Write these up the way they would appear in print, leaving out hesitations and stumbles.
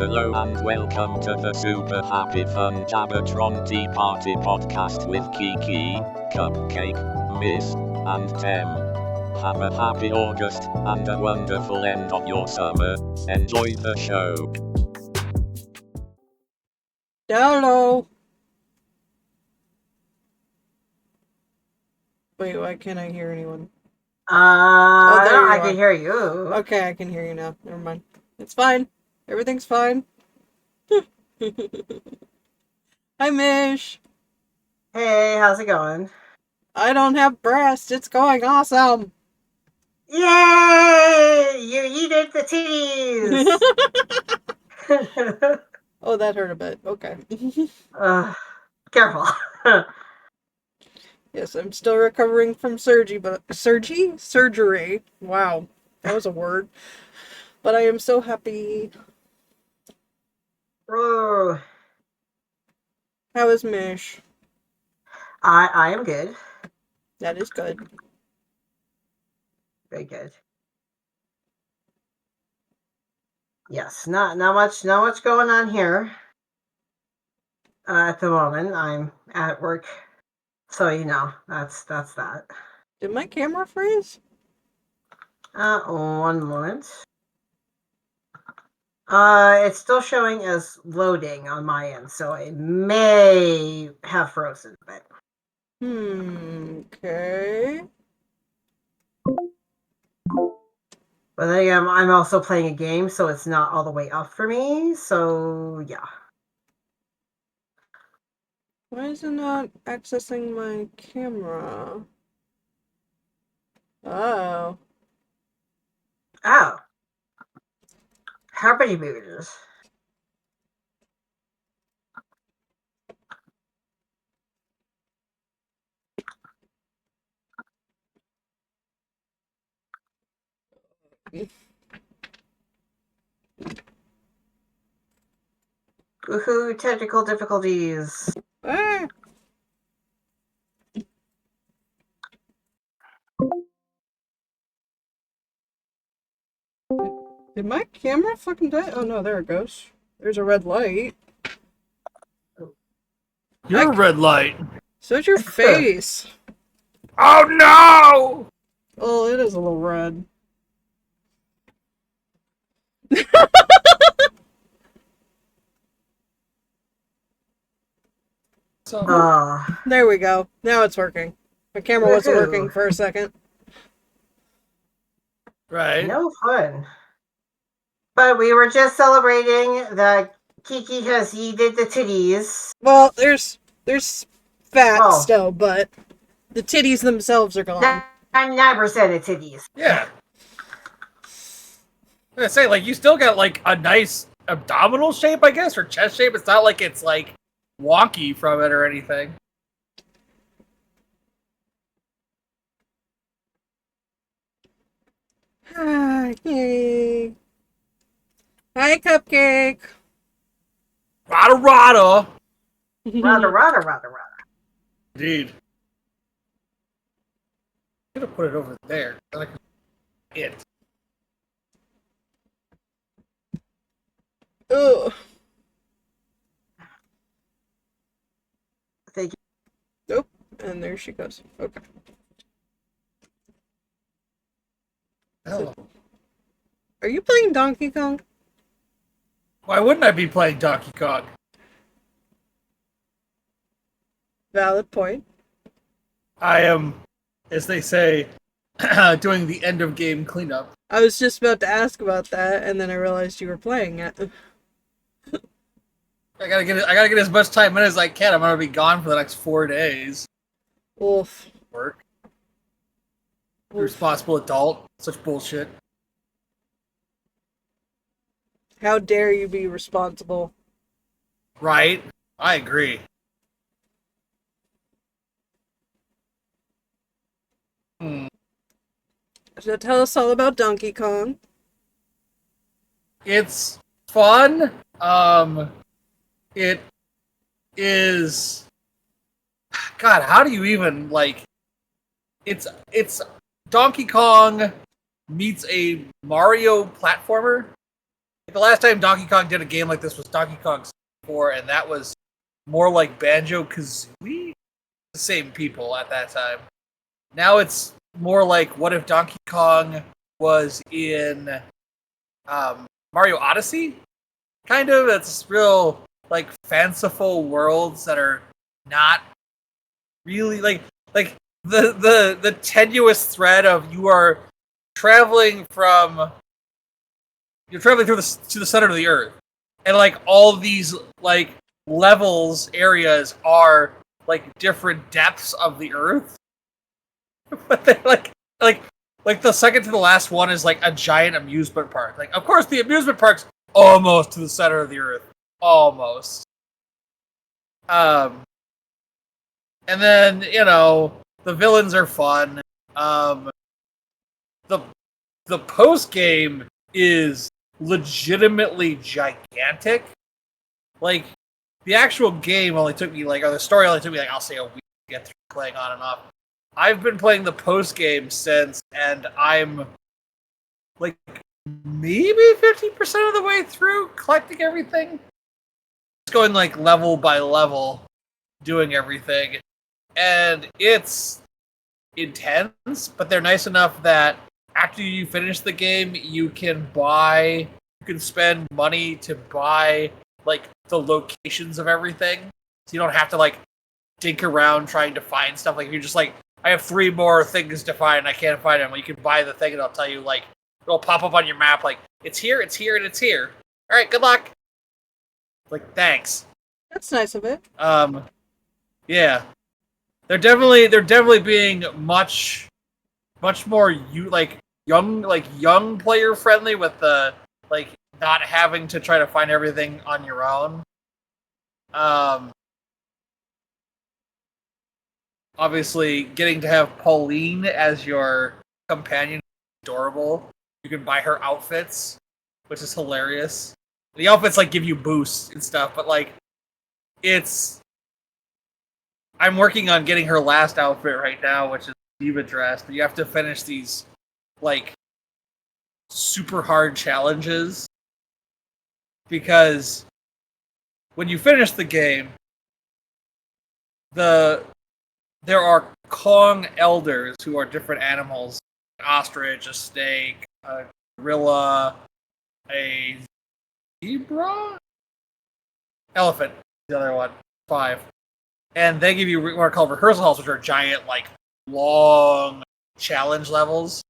Hello and welcome to the super happy fun Jabbertron Tea Party podcast with Kiki, Cupcake, Miss, and Tem. Have a happy August and a wonderful end of your summer. Enjoy the show. Hello. Wait, why can't I hear anyone? I can hear you. Okay, I can hear you now. Never mind. It's fine. Everything's fine. Hi, Mish. Hey, how's it going? I don't have breasts. It's going awesome. Yay! You eated the titties! Oh, that hurt a bit. Okay. Careful. Yes, I'm still recovering from surgery. Surgery? Wow. That was a word. But I am so happy. Oh, How is Mish? I am good. That is good. Very good. Yes, not much going on here. At the moment, I'm at work, so that's that. Did my camera freeze? 1 moment. It's still showing as loading on my end, so it may have frozen a bit. Okay. But then again, I'm also playing a game, so it's not all the way up for me, so yeah. Why is it not accessing my camera? Oh. Oh. How many movies? Woohoo, technical difficulties. Ah. Did my camera fucking die? Oh no, there it goes. There's a red light. You're a red light. So's your face. Oh no! Oh, it is a little red. There we go. Now it's working. My camera wasn't working for a second. Right. No fun. But we were just celebrating that Kiki has yeeted the titties. Well, there's fat still, but the titties themselves are gone. 99% of titties. Yeah. I'm gonna say, like, you still got, like, a nice abdominal shape, I guess, or chest shape. It's not like it's, like, wonky from it or anything. Yay. Hi, Cupcake. Rada rada. Rada. Indeed. I'm gonna put it over there. Like it. Ugh. Thank you. Nope. And there she goes. Okay. Oh. Are you playing Donkey Kong? Why wouldn't I be playing Donkey Kong? Valid point. I am, as they say, doing the end of game cleanup. I was just about to ask about that, and then I realized you were playing it. I gotta get as much time in as I can. I'm gonna be gone for the next 4 days. Oof. Work. Responsible adult. Such bullshit. How dare you be responsible? Right? I agree. So tell us all about Donkey Kong. It's fun. It is. God, how do you even like? It's Donkey Kong meets a Mario platformer. The last time Donkey Kong did a game like this was Donkey Kong 4, and that was more like Banjo-Kazooie? The same people at that time. Now it's more like, what if Donkey Kong was in Mario Odyssey? Kind of. It's real, like, fanciful worlds that are not really, like the tenuous thread of you are traveling you're traveling to the center of the earth, and like all these like levels areas are like different depths of the earth, but they're like the second to the last one is like a giant amusement park. Like, of course, the amusement park's almost to the center of the earth, almost. And then the villains are fun. The post game is legitimately gigantic. Like, the actual game only took me or the story only took me I'll say a week to get through playing on and off. I've been playing the post game since, and I'm like maybe 50% of the way through collecting everything. Just going like level by level, doing everything, and it's intense. But they're nice enough that after you finish the game, you can spend money to buy like the locations of everything, so you don't have to like dink around trying to find stuff. Like, if you're just like, I have 3 more things to find and I can't find them, well, you can buy the thing and it'll tell you, like, it'll pop up on your map like, it's here, and it's here. All right, good luck. Like, thanks. That's nice of it. Yeah, they're definitely being much more young player friendly with the like not having to try to find everything on your own. Obviously, getting to have Pauline as your companion is adorable. You can buy her outfits, which is hilarious. The outfits like give you boosts and stuff, but like I'm working on getting her last outfit right now, which is Diva dress, but you have to finish these like super hard challenges, because when you finish the game, there are Kong elders who are different animals: an ostrich, a snake, a gorilla, a zebra, elephant. The other one, 5, and they give you what are called rehearsal halls, which are giant, like long challenge levels.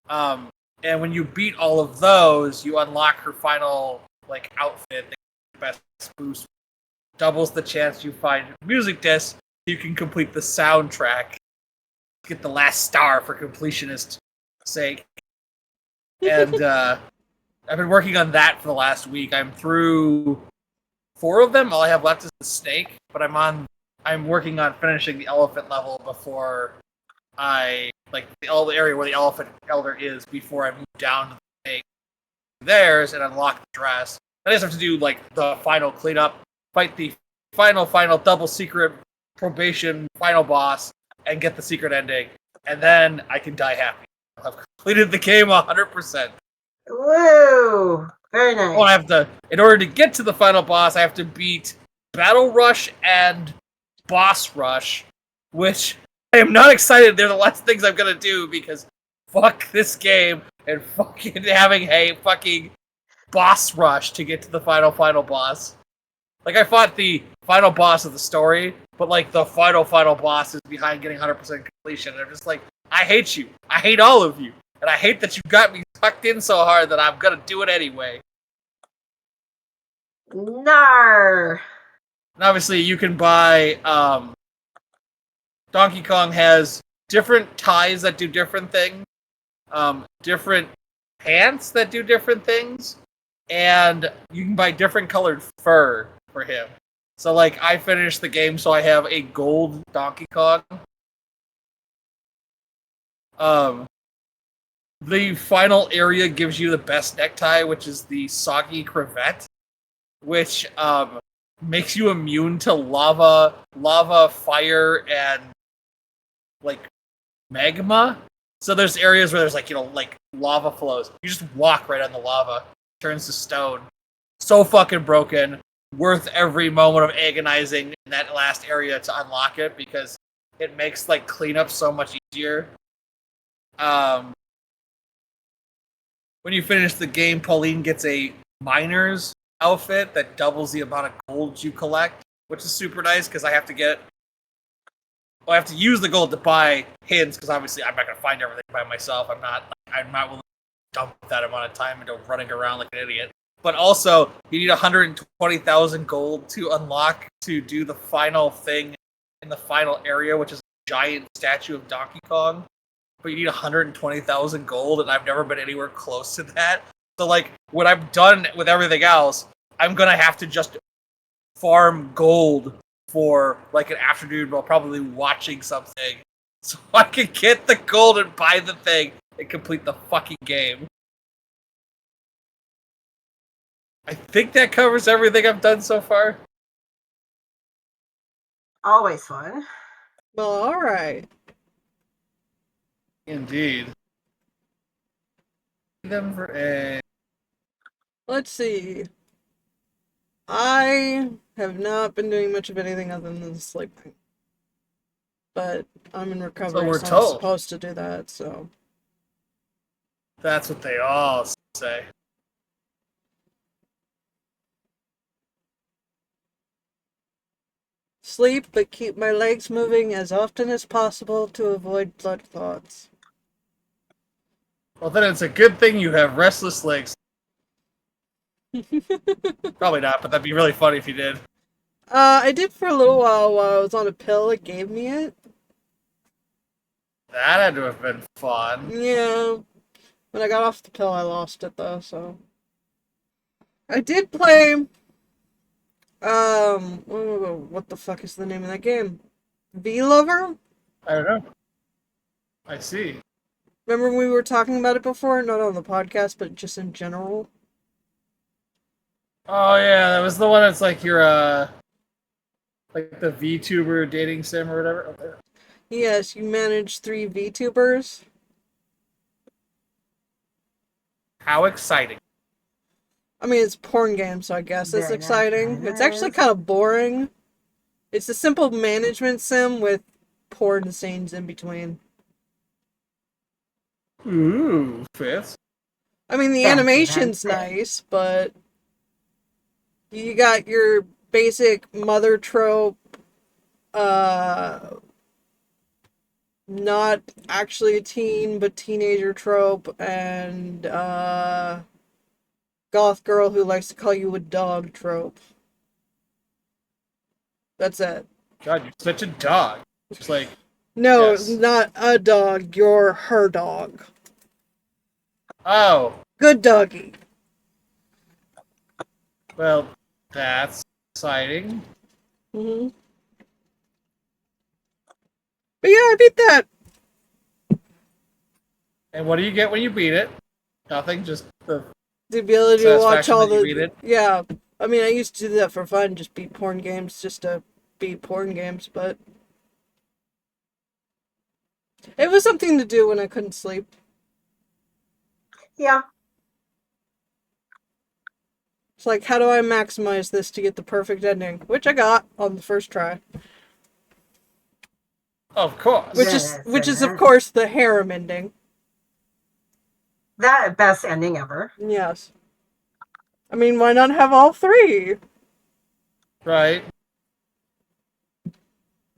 And when you beat all of those, you unlock her final like outfit. The best boost doubles the chance you find music discs. You can complete the soundtrack, get the last star for completionist sake. And I've been working on that for the last week. I'm through 4 of them. All I have left is the snake, but I'm working on finishing the elephant level before I the area where the elephant elder is, before I move down to the snake theirs and unlock the dress. I just have to do like the final cleanup, fight the final double secret probation final boss, and get the secret ending, and then I can die happy. I'll have completed the game 100%. Woo! Very nice. Oh, in order to get to the final boss, I have to beat Battle Rush and Boss Rush, which I am not excited. They're the last things I'm gonna do, because fuck this game and fucking having a fucking boss rush to get to the final boss. Like, I fought the final boss of the story, but like the final boss is behind getting 100% completion. And I'm just like, I hate you. I hate all of you. And I hate that you got me sucked in so hard that I'm gonna do it anyway. Nar. And obviously you can buy, Donkey Kong has different ties that do different things, different pants that do different things, and you can buy different colored fur for him. So like, I finished the game, so I have a gold Donkey Kong. The final area gives you the best necktie, which is the soggy cravat, which makes you immune to lava, fire, and like magma. So there's areas where there's like lava flows. You just walk right on the lava, turns to stone. So fucking broken. Worth every moment of agonizing in that last area to unlock it because it makes like cleanup so much easier. When you finish the game, Pauline gets a miner's outfit that doubles the amount of gold you collect, which is super nice because I have to use the gold to buy hints because obviously I'm not gonna find everything by myself. I'm not willing to dump that amount of time into running around like an idiot. But also, you need 120,000 gold to unlock to do the final thing in the final area, which is a giant statue of Donkey Kong. But you need 120,000 gold, and I've never been anywhere close to that. So, like, when I'm done with everything else, I'm gonna have to just farm gold for, like, an afternoon while probably watching something. So I can get the gold and buy the thing and complete the fucking game. I think that covers everything I've done so far. Always fun. Well, alright. Indeed. Them for a... Let's see. I have not been doing much of anything other than sleeping. But I'm in recovery, So we're I'm told. supposed to do that, so. That's what they all say. Sleep, but keep my legs moving as often as possible to avoid blood clots. Well, then it's a good thing you have restless legs. Probably not, but that'd be really funny if you did. I did for a little while I was on a pill. It gave me it. That had to have been fun. Yeah. When I got off the pill, I lost it, though, so. I did play... what the fuck is the name of that game? V-Lover? I don't know. I see. Remember we were talking about it before? Not on the podcast, but just in general. Oh yeah, that was the one that's like your like the VTuber dating sim or whatever. Yes, you manage 3 VTubers. How exciting. I mean, it's a porn game, so I guess it's exciting. It's actually kind of boring. It's a simple management sim with porn scenes in between. Ooh, fifth. I mean, the animation's nice, but you got your basic mother trope, not actually a teen, but teenager trope, and, goth girl who likes to call you a dog trope. That's it. God, you're such a dog. Just like No, yes. not a dog, you're her dog. Oh. Good doggy. Well, that's exciting. Mm-hmm. But yeah, I beat that. And what do you get when you beat it? Nothing, just the ability to watch all that you beat it? Yeah, I mean, I used to do that for fun, just beat porn games, just to beat porn games, but it was something to do when I couldn't sleep. Yeah. It's like, how do I maximize this to get the perfect ending? Which I got on the first try. Of course. Which is of course the harem ending. That best ending ever. Yes. I mean, why not have all 3? Right.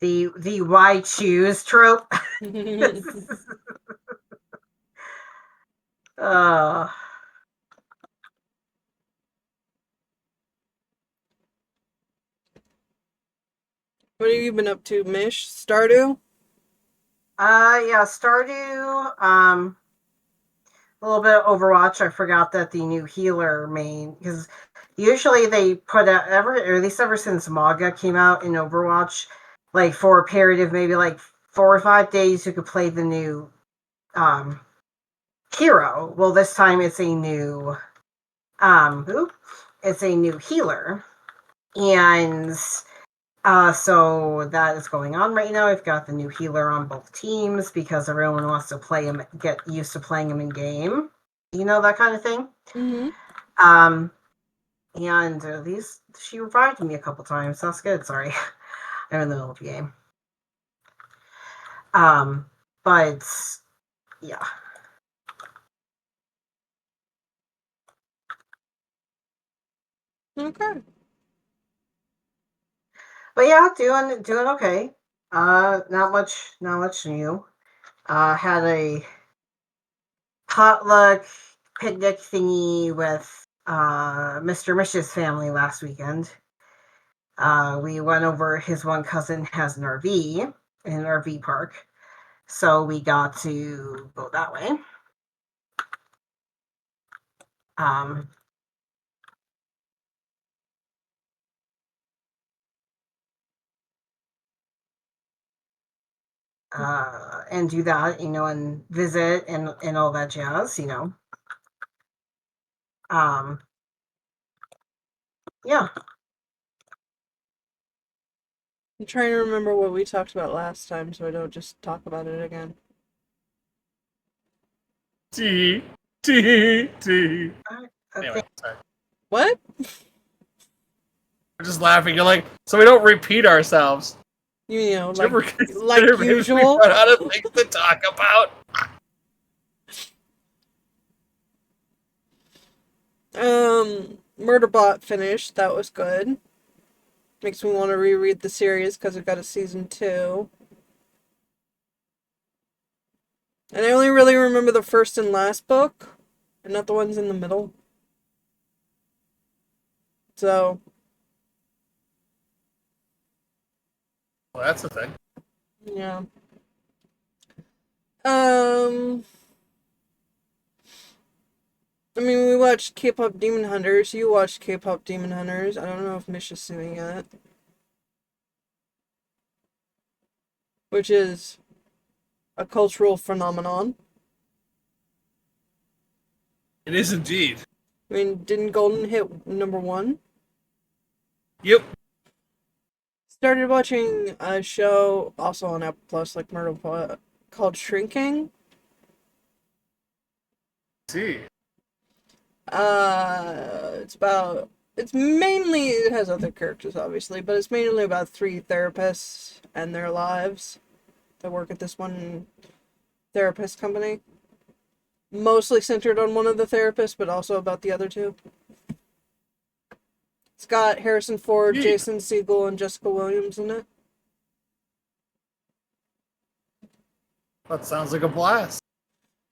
The why choose trope. uh What have you been up to, Mish? Stardew? yeah, Stardew, a little bit of Overwatch. I forgot that the new healer main, because usually they put out, at least ever since Maga came out in Overwatch, like for a period of maybe like 4 or 5 days, you could play the new hero. Well, this time it's a new it's a new healer, and so that is going on right now. I've got the new healer on both teams because everyone wants to play him, get used to playing him in game. You know, that kind of thing. Mm-hmm. And she revived me a couple times. That's good. Sorry, I'm in the middle of the game. But yeah. Okay. But yeah, doing okay. Not much new. Had a potluck picnic thingy with Mr. Mish's family last weekend. We went over. His one cousin has an RV in an RV park, so we got to go that way. And do that, and visit and all that jazz, Yeah. I'm trying to remember what we talked about last time so I don't just talk about it again. T. Anyway, sorry. What? I'm just laughing. You're like, so we don't repeat ourselves. You know, Did you like, ever consider maybe usual. we run out of things to talk about? Murderbot finished. That was good. Makes me want to reread the series because it got a season 2. And I only really remember the first and last book, and not the ones in the middle. So. Well, that's the thing. Yeah. I mean, we watched K-pop Demon Hunters. You watched K-pop Demon Hunters. I don't know if Mish is seeing it. Which is a cultural phenomenon. It is indeed. I mean, didn't Golden hit number 1? Yep. Started watching a show, also on Apple Plus, like Murderbot, called Shrinking. See. It has other characters obviously, but it's mainly about 3 therapists and their lives that work at this one therapist company. Mostly centered on one of the therapists, but also about the other 2. It's got Harrison Ford, Jason Segel, and Jessica Williams in it. That sounds like a blast.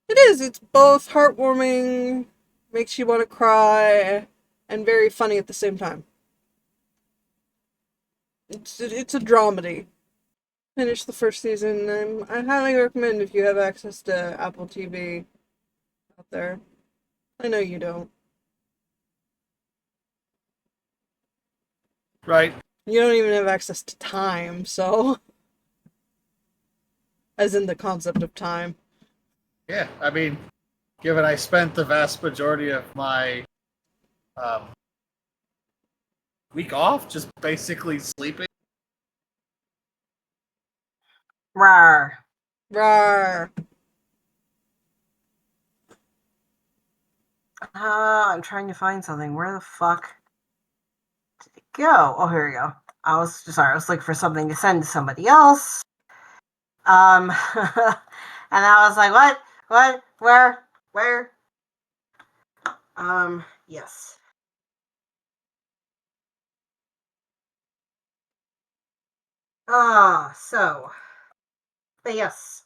It is. It's both heartwarming, makes you want to cry, and very funny at the same time. It's a dramedy. Finished the first season, and I highly recommend if you have access to Apple TV out there. I know you don't. Right. You don't even have access to time, so. As in the concept of time. Yeah, I mean, given I spent the vast majority of my week off just basically sleeping. Rawr. Rawr. I'm trying to find something. Where the fuck did it go? Oh, here we go. I was looking for something to send to somebody else. And I was like, what, where? Yes. But yes,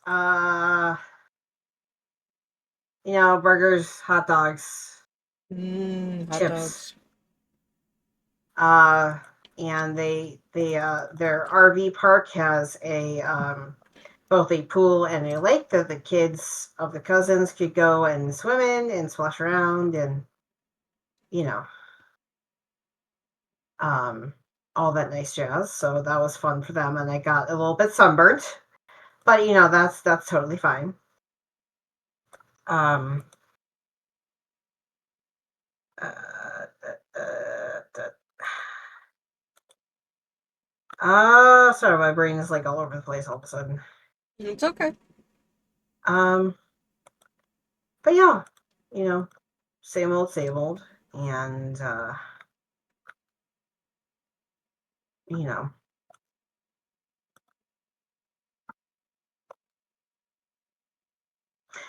burgers, hot dogs, Hot chips. dogs. And their RV park has both a pool and a lake that the kids of the cousins could go and swim in and splash around and, all that nice jazz. So that was fun for them, and I got a little bit sunburnt, but that's totally fine. Sorry, my brain is like all over the place all of a sudden. It's okay. But yeah, same old, same old. And, you know.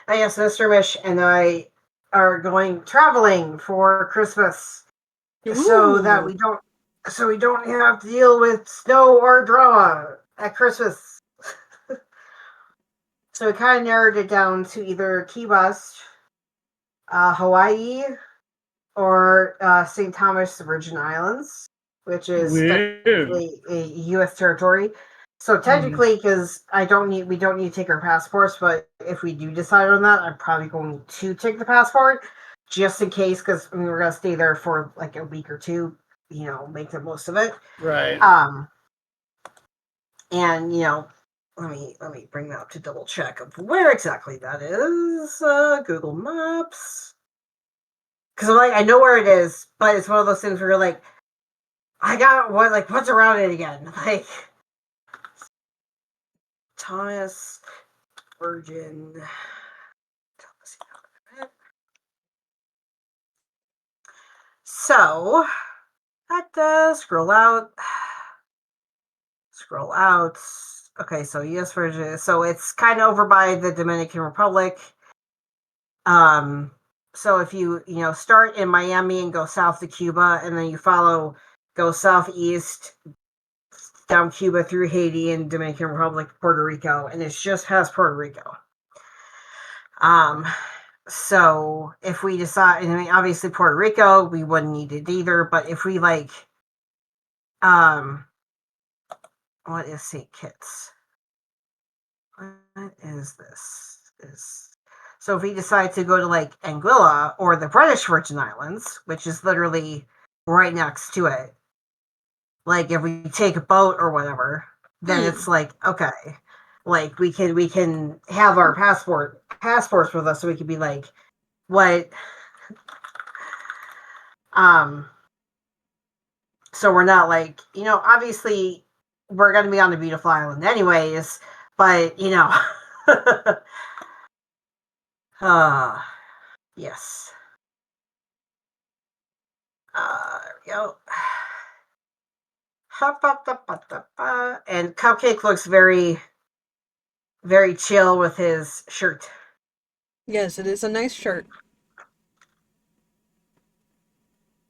Yes, Mr. Mish and I are going traveling for Christmas so that Ooh. we don't have to deal with snow or drama at Christmas. So we kind of narrowed it down to either Key West, Hawaii, or St. Thomas Virgin Islands, which is technically a U.S. territory. So technically, because we don't need to take our passports, but if we do decide on that, I'm probably going to take the passport just in case, because we're gonna stay there for like a week or two. You know, make the most of it. Right. And let me bring that up to double check of where exactly that is. Google Maps. Because I'm like, I know where it is, but it's one of those things where you're like, I got what's around it again? Like Thomas Virgin. So scroll out. Scroll out. Okay, so US Virgin. So it's kind of over by the Dominican Republic. So if you start in Miami and go south to Cuba, and then you go southeast down Cuba through Haiti and Dominican Republic, Puerto Rico, and it's just past Puerto Rico. So if we decide, I mean, obviously Puerto Rico, we wouldn't need it either, but if we what is St. Kitts? What is this? So if we decide to go to Anguilla or the British Virgin Islands, which is literally right next to it, if we take a boat or whatever, then it's okay, we can have our passports with us, so we could be what, so we're not obviously we're gonna be on the beautiful island anyways, but yes. There we go. And Cupcake looks very, very chill with his shirt. Yes, it is a nice shirt.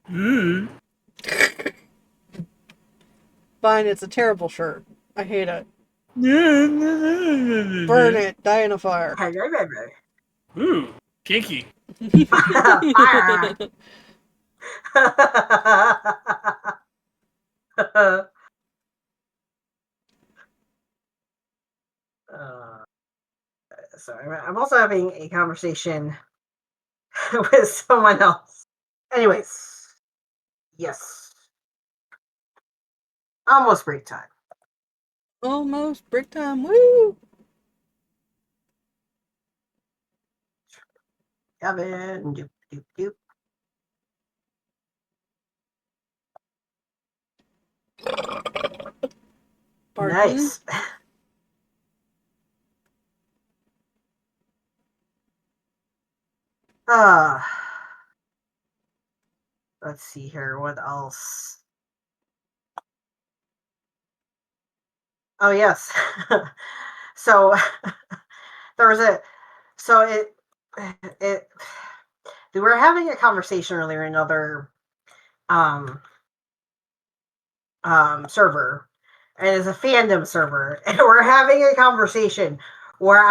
Mm. Fine, it's a terrible shirt. I hate it. Burn it. Die in a fire. Ooh, kinky. Fire. Sorry, I'm also having a conversation with someone else. Anyways, yes. Almost break time. Almost break time. Woo! Kevin. Doop, doop, doop. Pardon? Nice. Let's see here. What else? Oh yes. So there was we were having a conversation earlier in another server, and it's a fandom server, and we're having a conversation where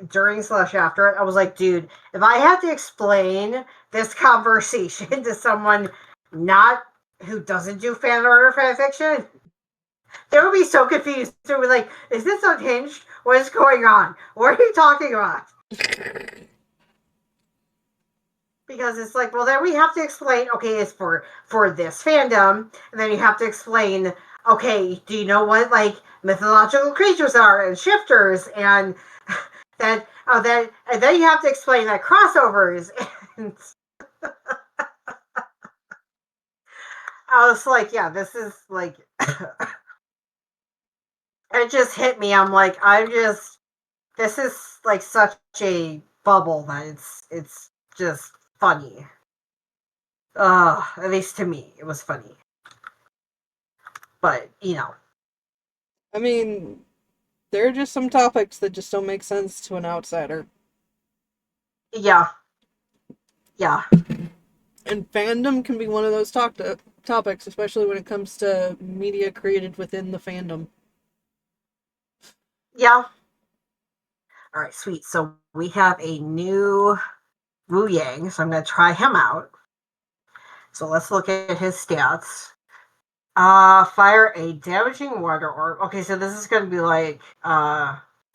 during/after it, I was like, dude, if I had to explain this conversation to someone who doesn't do fan art or fan fiction, they would be so confused. They would be like, is this unhinged? What is going on? What are you talking about? Because it's like, well, then we have to explain, okay, it's for this fandom, and then you have to explain, okay, do you know what mythological creatures are and shifters, and then you have to explain that crossovers, and I was like, yeah, this is it just hit me. I'm like, this is such a bubble that it's just funny. At least to me, it was funny. But, I mean, there are just some topics that just don't make sense to an outsider. yeah. Yeah. And fandom can be one of those topics, especially when it comes to media created within the fandom. Yeah. All right, sweet. So we have a new Wu Yang, so I'm going to try him out. So let's look at his stats. Fire a damaging water orb. Okay, so this is going to be like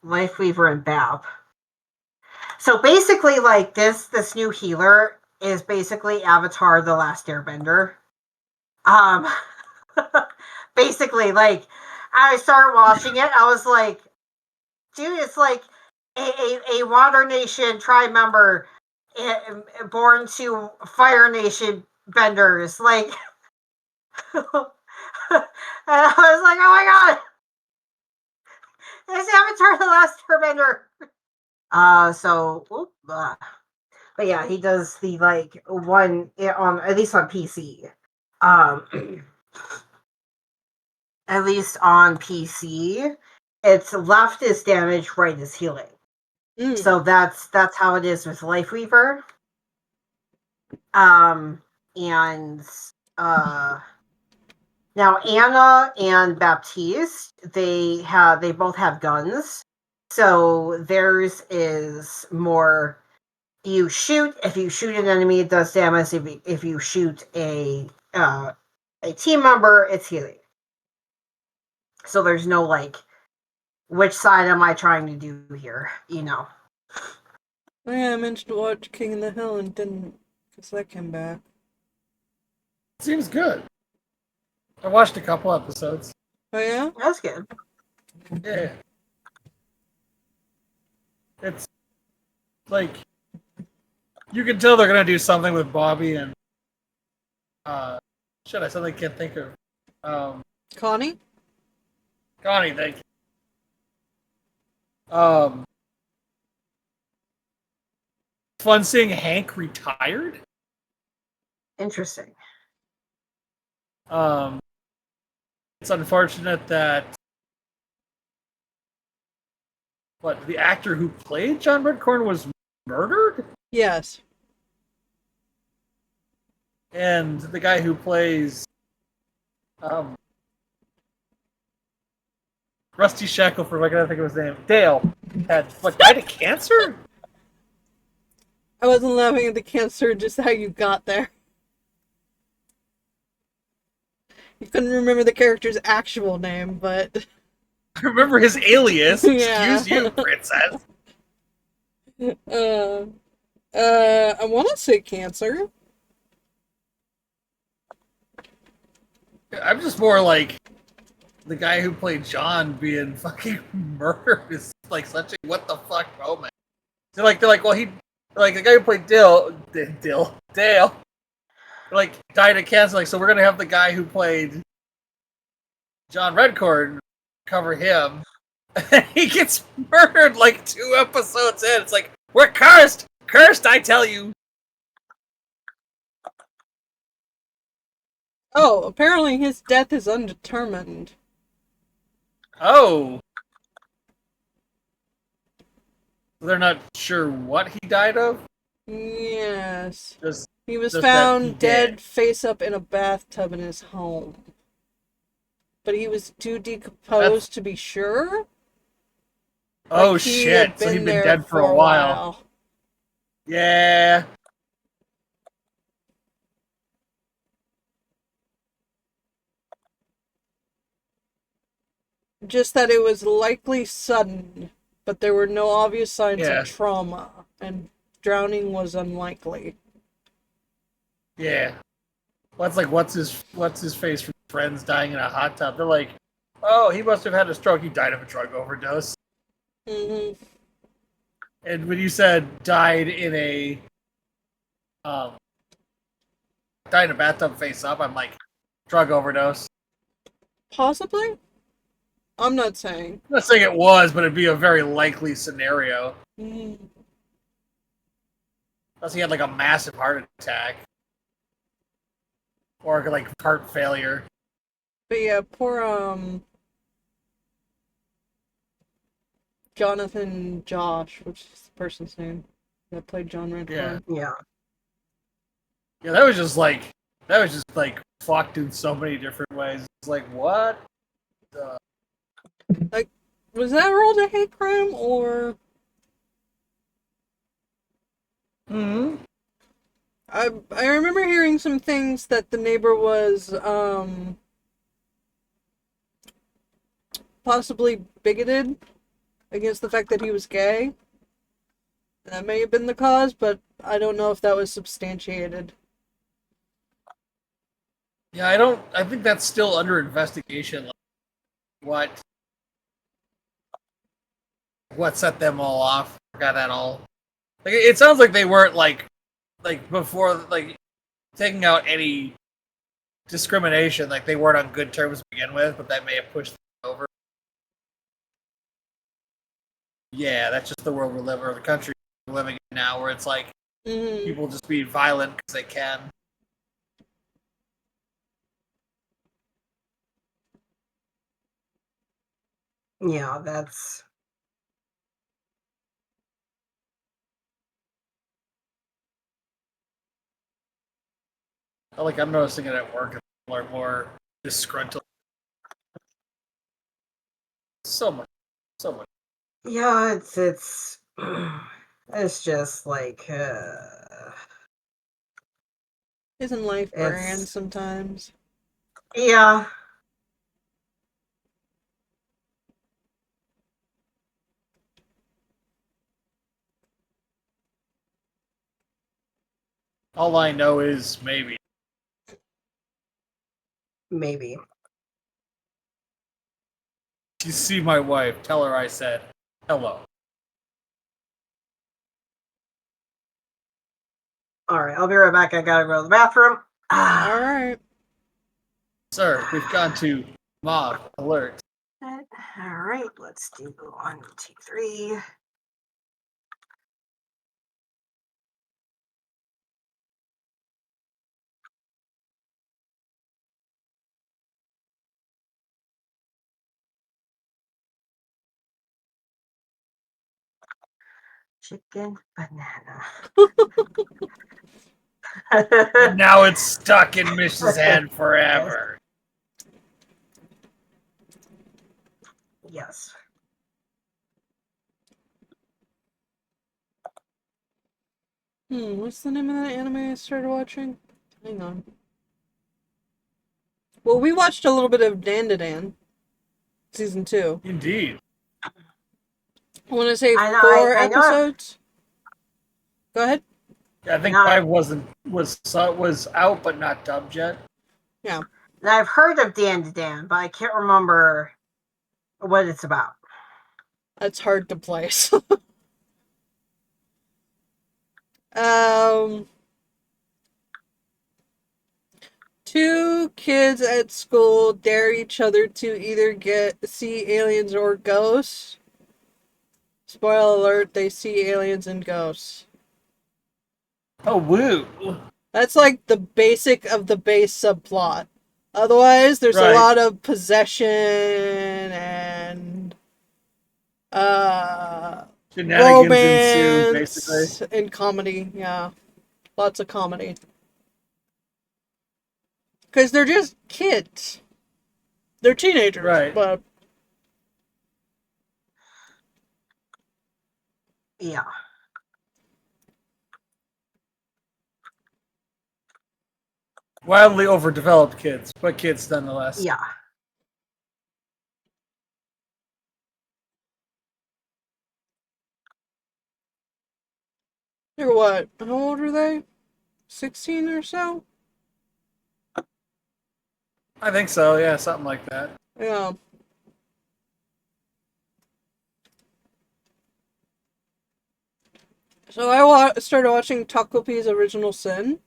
Life Weaver and Bap. So basically, like this new healer is basically Avatar: The Last Airbender. Basically, like I started watching it, I was like, dude, it's like a Water Nation tribe member born to Fire Nation benders. Like, and I was like, oh my god, it's Avatar: The Last Airbender. But yeah, he does the like one on at least on PC. At least on PC, it's left is damage, right is healing. So that's how it is with Life Weaver. And now Anna and Baptiste, they both have guns. So theirs is more if you shoot an enemy, it does damage. If you shoot a team member, it's healing. So there's no like, which side am I trying to do here? Oh yeah, I mentioned to watch King of the Hill and didn't, because that came back. Seems good. I watched a couple episodes. Oh yeah? That's good. Yeah. It's like you can tell they're gonna do something with Bobby and I suddenly can't think of Connie? Connie, thank you. Fun seeing Hank retired. Interesting. It's unfortunate that the actor who played John Redcorn was murdered, Yes. and the guy who plays Rusty Shackleford, I gotta think of his name, Dale, had died of cancer. I wasn't laughing at the cancer, just how you got there. You couldn't remember the character's actual name, but... I remember his alias. Yeah. Excuse you, princess. I want to say cancer. I'm just more like the guy who played John being fucking murdered is like such a what the fuck moment. They're like, well, he like the guy who played Dale, like died of cancer. Like, so we're gonna have the guy who played John Redcorn cover him. And he gets murdered like 2 episodes in. It's like, we're cursed, I tell you. Oh, apparently his death is undetermined. Oh. They're not sure what he died of? Yes. He was just found dead face up in a bathtub in his home. But he was too decomposed to be sure? Oh, like he shit. So he'd been dead for a while. Yeah. Just that it was likely sudden, but there were no obvious signs Yeah. of trauma, and drowning was unlikely. Yeah. Well, it's like, what's his face from Friends dying in a hot tub? They're like, oh, he must have had a stroke. He died of a drug overdose. Mm-hmm. And when you said died in a bathtub face up, I'm like, drug overdose. Possibly? I'm not saying. I'm not saying it was, but it'd be a very likely scenario. Mm. Unless he had like a massive heart attack. or like heart failure. But yeah, poor Jonathan Josh, which is the person's name that played John Redcorn. Yeah. Yeah, that was just like fucked in so many different ways. It's like what? Like, was that rolled a hate crime or? Hmm. I remember hearing some things that the neighbor was possibly bigoted against the fact that he was gay. That may have been the cause, but I don't know if that was substantiated. Yeah, I think that's still under investigation. Like, what set them all off? Got that all? Like, it sounds like they weren't like before like taking out any discrimination. Like they weren't on good terms to begin with, but that may have pushed them over. Yeah, that's just the world we live, or the country we're living in now, where it's like people just being violent because they can. Yeah, that's... Like I'm noticing it at work. People are more disgruntled. So much. Yeah, it's it's just like Isn't life grand it's... sometimes? Yeah. All I know is maybe. Maybe. You see my wife, tell her I said hello. Alright, I'll be right back. I gotta go to the bathroom. Alright. Sir, we've gone to mob alert. Alright, let's do 1, 2, 3. Chicken banana. And now it's stuck in Mish's hand forever. Yes. What's the name of that anime I started watching? Hang on. Well, we watched a little bit of Dan season 2. Indeed. I want to say I know, 4 I know. episodes. Go ahead. Yeah, I think No. 5 was out but not dubbed yet. Yeah. Now, I've heard of Dan, but I can't remember what it's about. That's hard to place. um, 2 kids at school dare each other to either see aliens or ghosts. Spoiler alert, they see aliens and ghosts. Oh, woo. That's like the basic of the base subplot. Otherwise, there's a Right. lot of possession and Shenanigans ensue, romance basically. and comedy. Yeah, lots of comedy. Because they're just kids. They're teenagers, Right. but Yeah. Wildly overdeveloped kids, but kids nonetheless. Yeah. they're what? How old are they? 16 or so? I think so, yeah, something like that. Yeah. So I started watching Takopi's Original Sin.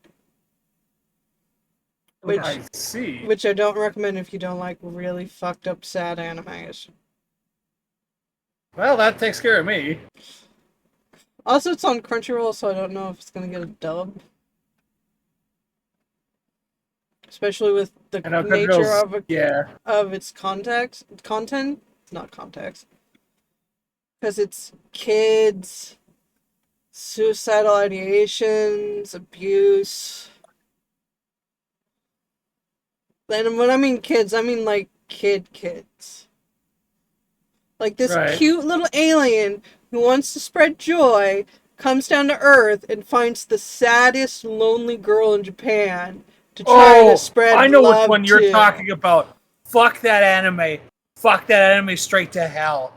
Which, Okay. I see. which I don't recommend if you don't like really fucked up sad animes. Well, that takes care of me. Also, it's on Crunchyroll, so I don't know if it's gonna get a dub. especially with the I know nature Crunchyroll's of its content, not context, because it's kids, suicidal ideations, abuse. And when I mean kids, I mean like kids. Like this right. cute little alien who wants to spread joy comes down to Earth and finds the saddest, lonely girl in Japan to try to spread I know love which one you're to. talking about. Fuck that anime. Fuck that anime straight to hell.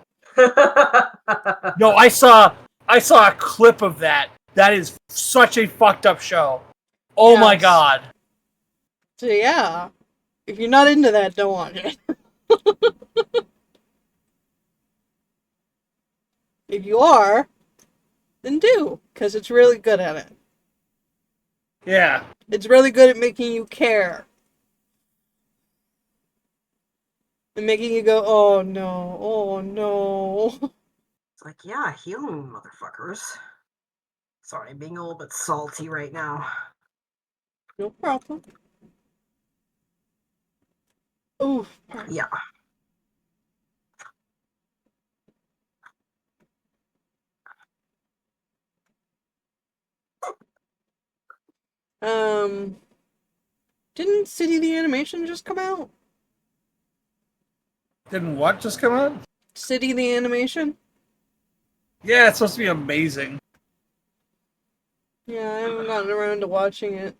No, I saw a clip of that. That is such a fucked up show. Oh my Yes. god. So yeah, if you're not into that, don't watch it. If you are, then do, because it's really good at it. Yeah. It's really good at making you care. And making you go, oh no, oh no. It's like, yeah, healing, motherfuckers. Sorry, I'm being a little bit salty right now. No problem. Ooh, Yeah. Didn't City the Animation just come out? Didn't what just come out? City the Animation? Yeah, it's supposed to be amazing. Yeah, I haven't gotten around to watching it.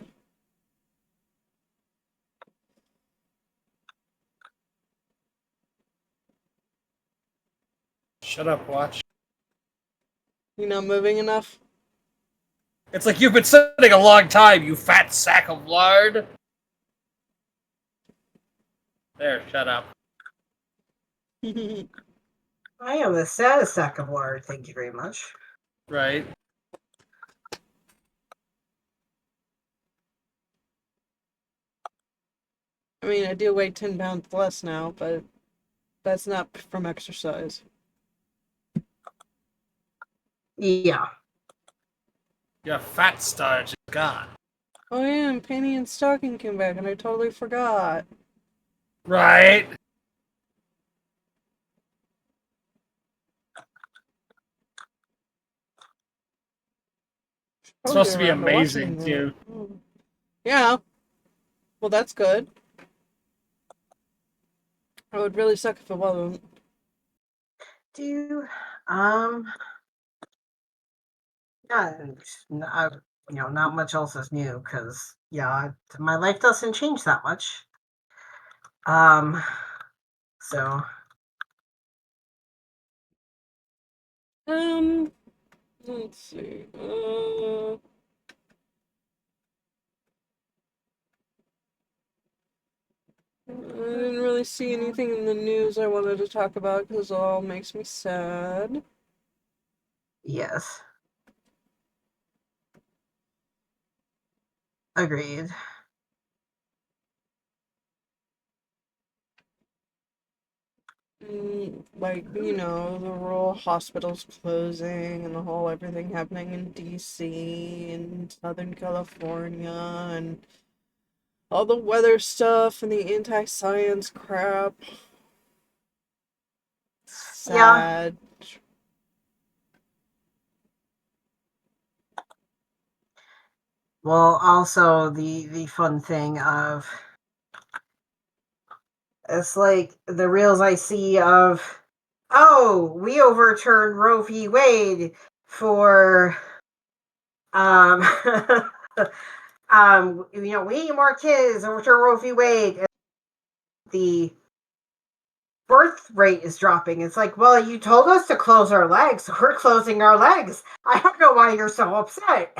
Shut up, watch. You not moving enough? It's like you've been sitting a long time, you fat sack of lard. There, shut up. I am the saddest sack of lard, thank you very much. Right. I mean, I do weigh 10 pounds less now, but that's not from exercise. Yeah. Your fat starch is gone. Oh yeah, and Penny and Stocking came back, and I totally forgot. Right. It's supposed to be amazing, too. Yeah. Well, that's good. It would really suck if it wasn't. Yeah, not much else is new because my life doesn't change that much. So Let's see. I didn't really see anything in the news I wanted to talk about because it all makes me sad. yes, agreed. Like, the rural hospitals closing and the whole everything happening in DC and Southern California and all the weather stuff and the anti-science crap. Sad. Well, also the fun thing of it's like the reels I see of, oh, we overturned Roe v. Wade for we need more kids, overturn Roe v. Wade. And the birth rate is dropping. It's like, well, you told us to close our legs, so we're closing our legs. I don't know why you're so upset.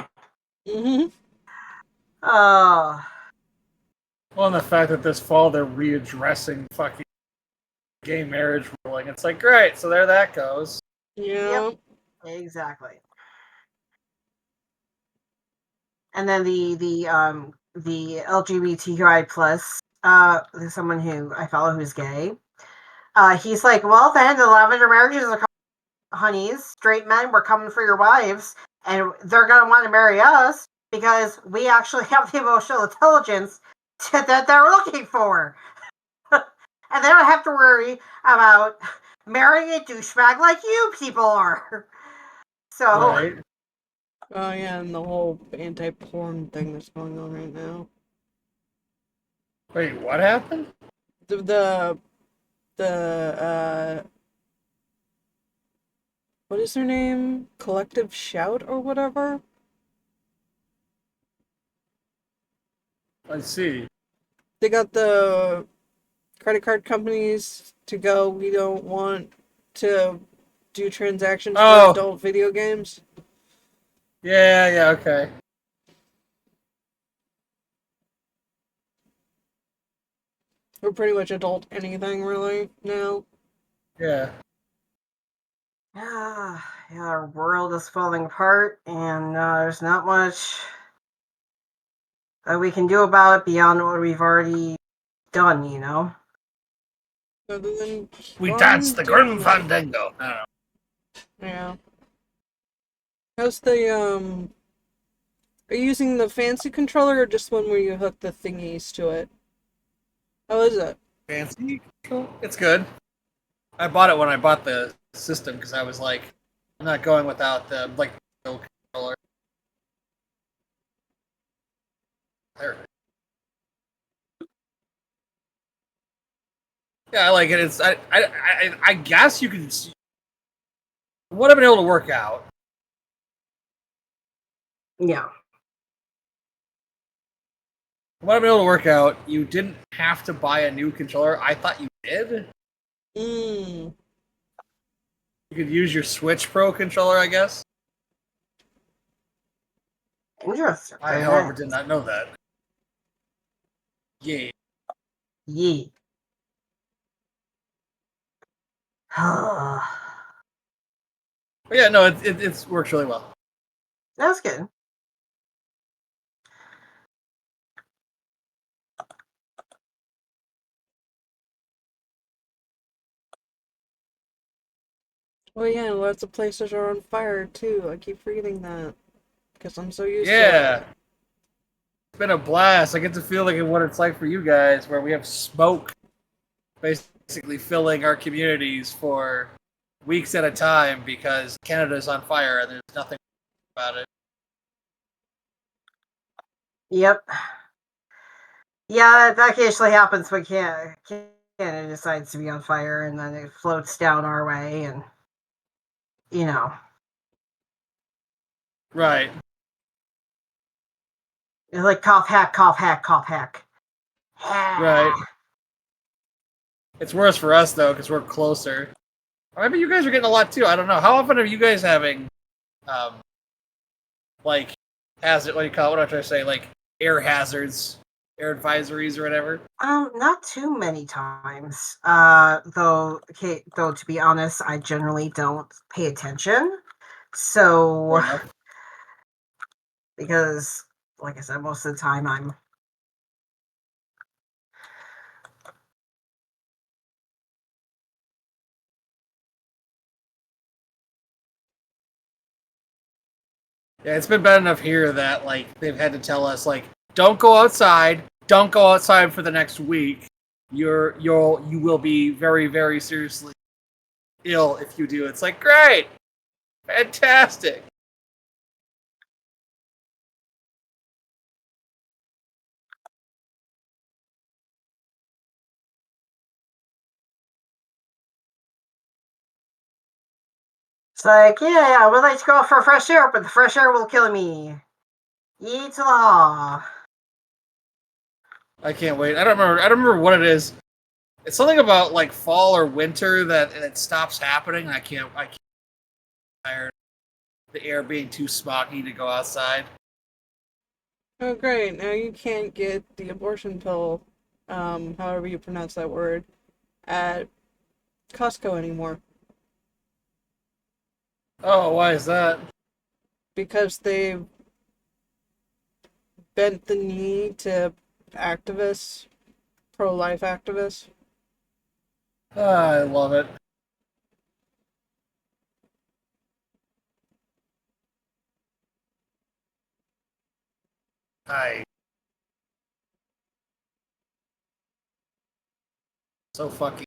Mm-hmm. Well, and the fact that this fall they're readdressing fucking gay marriage ruling. It's like, great, so there that goes. Yeah. Yep, exactly. And then the LGBTQI plus there's someone who I follow who's gay. He's like, well, then the lavender marriages are honeys, straight men, we're coming for your wives, and they're gonna want to marry us because we actually have the emotional intelligence that they're looking for. And they don't have to worry about marrying a douchebag like you people are. So, Right. Oh yeah, and the whole anti-porn thing that's going on right now. Wait, what happened? The what is their name? Collective Shout or whatever? I see. They got the credit card companies to go, we don't want to do transactions for Oh, adult video games. yeah, okay. Or pretty much adult anything really now. Yeah. yeah, our world is falling apart, and there's not much that we can do about it beyond what we've already done, you know? Other than We keep dance on the doing grim it. fandango. I don't know. Yeah. How's the are you using the fancy controller or just one where you hook the thingies to it? How is it? Fancy? It's good. I bought it when I bought the system because I was like, I'm not going without the like no controller. There. Yeah, I like it. It's I guess you can. What I've been able to work out. Yeah. What I've been able to work out, you didn't have to buy a new controller. I thought you did. Mmm. You could use your Switch Pro controller, I guess. Interesting. I, however, did not know that. Yeah. Yeah. But yeah, no, it works really well. That's good. Oh yeah, lots of places are on fire too. I keep forgetting that because I'm so used to Yeah. it. It's been a blast. I get to feel like what it's like for you guys, where we have smoke basically filling our communities for weeks at a time because Canada's on fire and there's nothing about it. Yep. Yeah, that occasionally happens when Canada decides to be on fire, and then it floats down our way, and you know. Right. It's like cough hack, cough hack, cough hack. Right. It's worse for us though because we're closer. Or maybe you guys are getting a lot too. I don't know. How often are you guys having, like, hazard? What do you call it? What am I trying to say? Like air hazards, air advisories, or whatever. Not too many times. Though to be honest, I generally don't pay attention. Fair So, enough. because, like I said, most of the time I'm. Yeah, it's been bad enough here that like they've had to tell us like, don't go outside, don't go outside for the next week. You will be very very seriously ill if you do. It's like great, fantastic. It's like, yeah, I would like to go out for fresh air, but the fresh air will kill me. Ye to the law. I can't wait. I don't remember what it is. It's something about like fall or winter that it stops happening. I can't tired the air being too smoggy to go outside. Oh great, now you can't get the abortion pill, however you pronounce that word, at Costco anymore. Oh, why is that? Because they've bent the knee to activists, pro-life activists. I love it. I So fucking.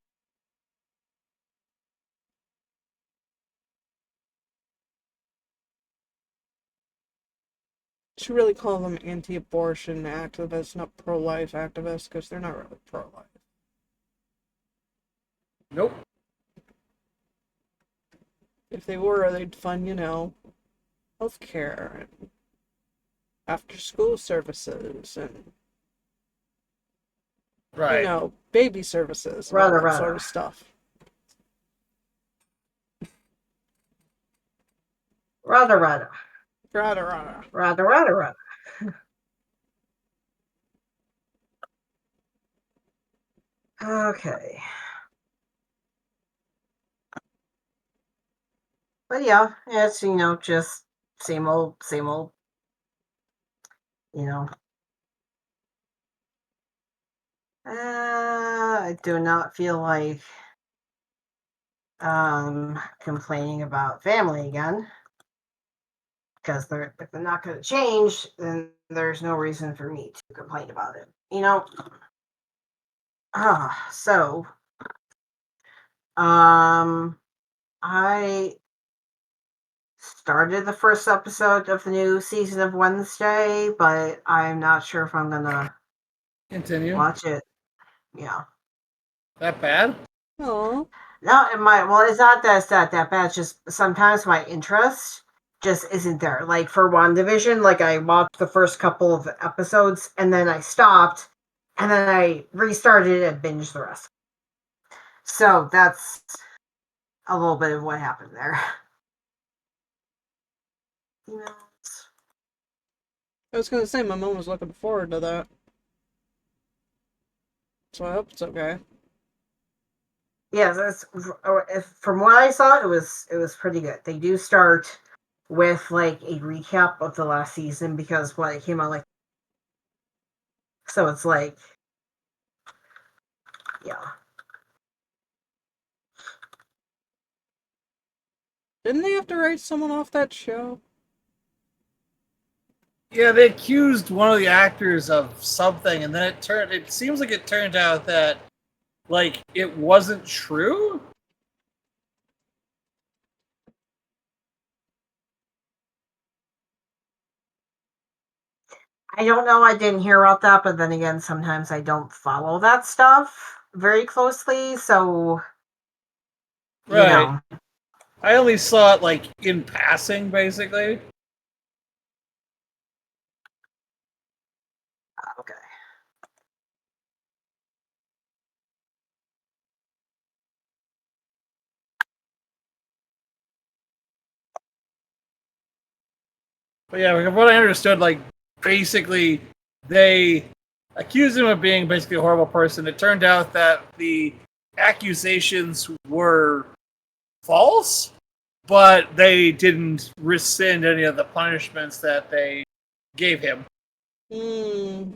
Should really call them anti-abortion activists, not pro-life activists, because they're not really pro-life. Nope. If they were, they'd fund, healthcare and after-school services and, Right. baby services and all that sort of stuff. Rather. Okay. But yeah, it's, just same old, I do not feel like complaining about family again. Because if they're not going to change, then there's no reason for me to complain about it. So, I started the first episode of the new season of Wednesday, but I'm not sure if I'm gonna Continue. watch it. Yeah. That bad? Oh. No, it's not that it's not that bad. It's just sometimes my interest just isn't there. Like for WandaVision, like I watched the first couple of episodes and then I stopped and then I restarted and binged the rest. So that's a little bit of what happened there. I was going to say, my mom was looking forward to that. So I hope it's okay. Yeah, from what I saw, it was pretty good. They do start with like a recap of the last season because it came out so it's like, yeah. Didn't they have to write someone off that show? Yeah, they accused one of the actors of something, and then it seems like it turned out that, it wasn't true? I don't know, I didn't hear about that, but then again, sometimes I don't follow that stuff very closely, so, Right. I only saw it, in passing, basically. Okay. But yeah, from what I understood, basically, they accused him of being basically a horrible person. It turned out that the accusations were false, but they didn't rescind any of the punishments that they gave him. They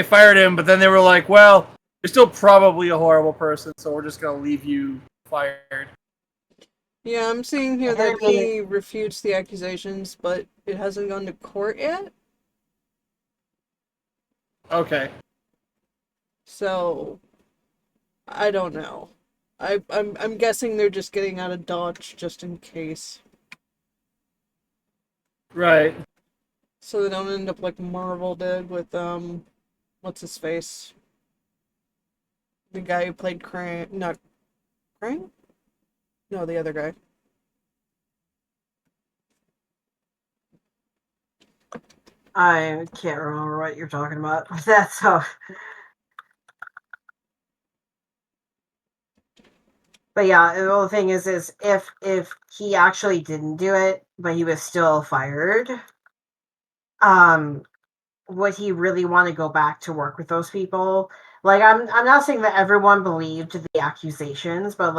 fired him, but then they were like, well, you're still probably a horrible person, so we're just going to leave you fired. Yeah, I'm seeing here that he refutes the accusations, but it hasn't gone to court yet. Okay. So, I don't know. I'm guessing they're just getting out of Dodge just in case. Right. So they don't end up like Marvel did with, what's his face? The guy who played Krang. Not Krang? No, the other guy. I can't remember what you're talking about. That's how. But yeah, the thing is if he actually didn't do it, but he was still fired, would he really want to go back to work with those people? I'm not saying that everyone believed the accusations, but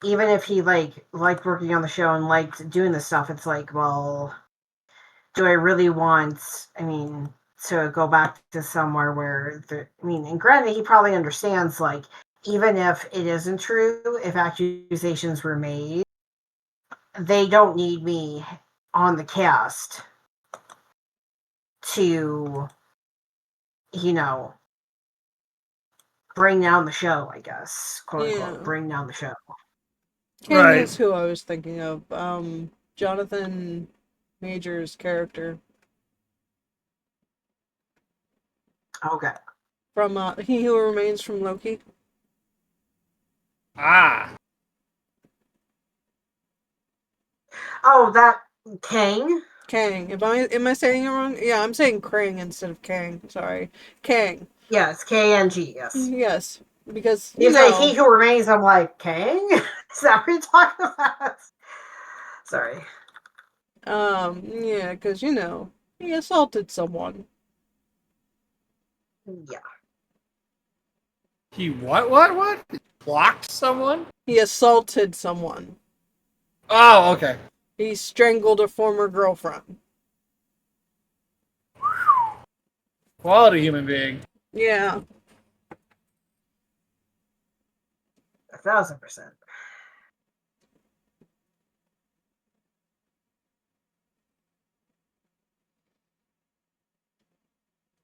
even if he liked working on the show and liked doing this stuff, it's well, do I really want, to go back to somewhere where and granted he probably understands even if it isn't true, if accusations were made, they don't need me on the cast to, bring down the show, I guess. Quote Yeah. unquote, bring down the show. King Right. is who I was thinking of. Jonathan Major's character Okay. from He Who Remains from Loki. Ah. Oh, that Kang? Kang. Am I saying it wrong? Yeah, I'm saying Krang instead of Kang. Sorry, Kang. Yes, KNG, yes. Yes, because You say he who remains, I'm like, Kang? Is that what you're talking about? Sorry. Yeah, because he assaulted someone. Yeah. He what? Blocked someone? He assaulted someone. Oh, okay. He strangled a former girlfriend. Quality human being. Yeah. 1,000%.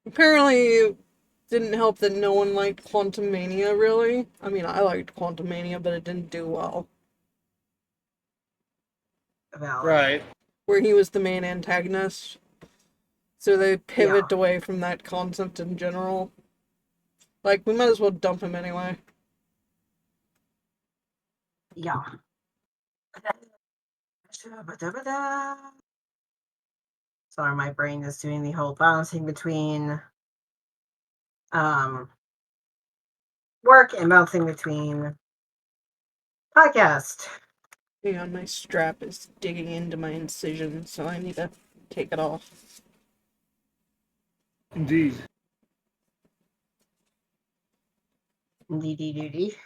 Apparently, it didn't help that no one liked Quantum Mania, really. I mean, I liked Quantum Mania, but it didn't do well. Valid. Right. Where he was the main antagonist. So they pivot away from that concept in general. Like, we might as well dump him anyway. Yeah. Sorry, my brain is doing the whole balancing between work and balancing between podcast. Hang on, my strap is digging into my incision, so I need to take it off. Indeed. Indeed.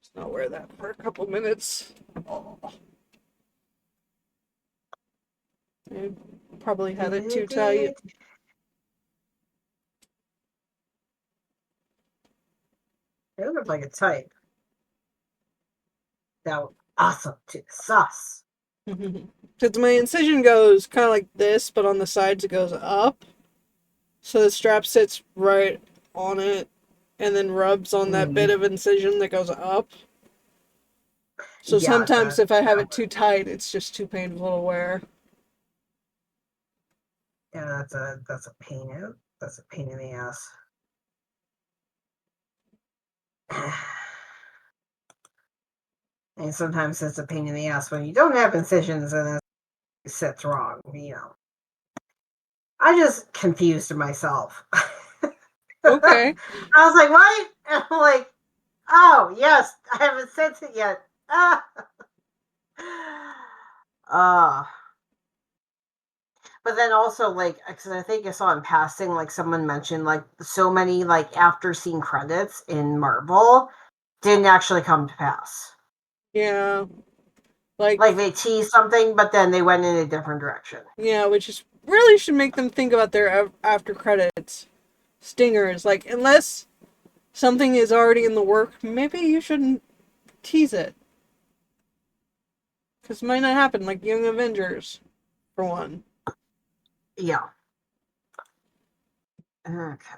Just not wear that for a couple minutes. Oh. I probably had it too tight. It looks like a type. That was awesome to the sauce. Because my incision goes kind of like this, but on the sides it goes up. So the strap sits right on it and then rubs on that bit of incision that goes up. So sometimes if I have it too tight, it's just too painful to wear. Yeah, that's a pain. That's a pain in the ass. And sometimes it's a pain in the ass when you don't have incisions and it sits wrong, I just confused myself. Okay. I was like, what? And I'm like, oh, yes, I haven't sent it yet. But then also, like, because I think I saw in passing, like, someone mentioned, like, so many, like, after-scene credits in Marvel didn't actually come to pass. Yeah. Like they teased something, but then they went in a different direction. Yeah, which is really should make them think about their after credits stingers. Like, unless something is already in the work, maybe you shouldn't tease it. Because it might not happen, like Young Avengers, for one. Yeah. Okay.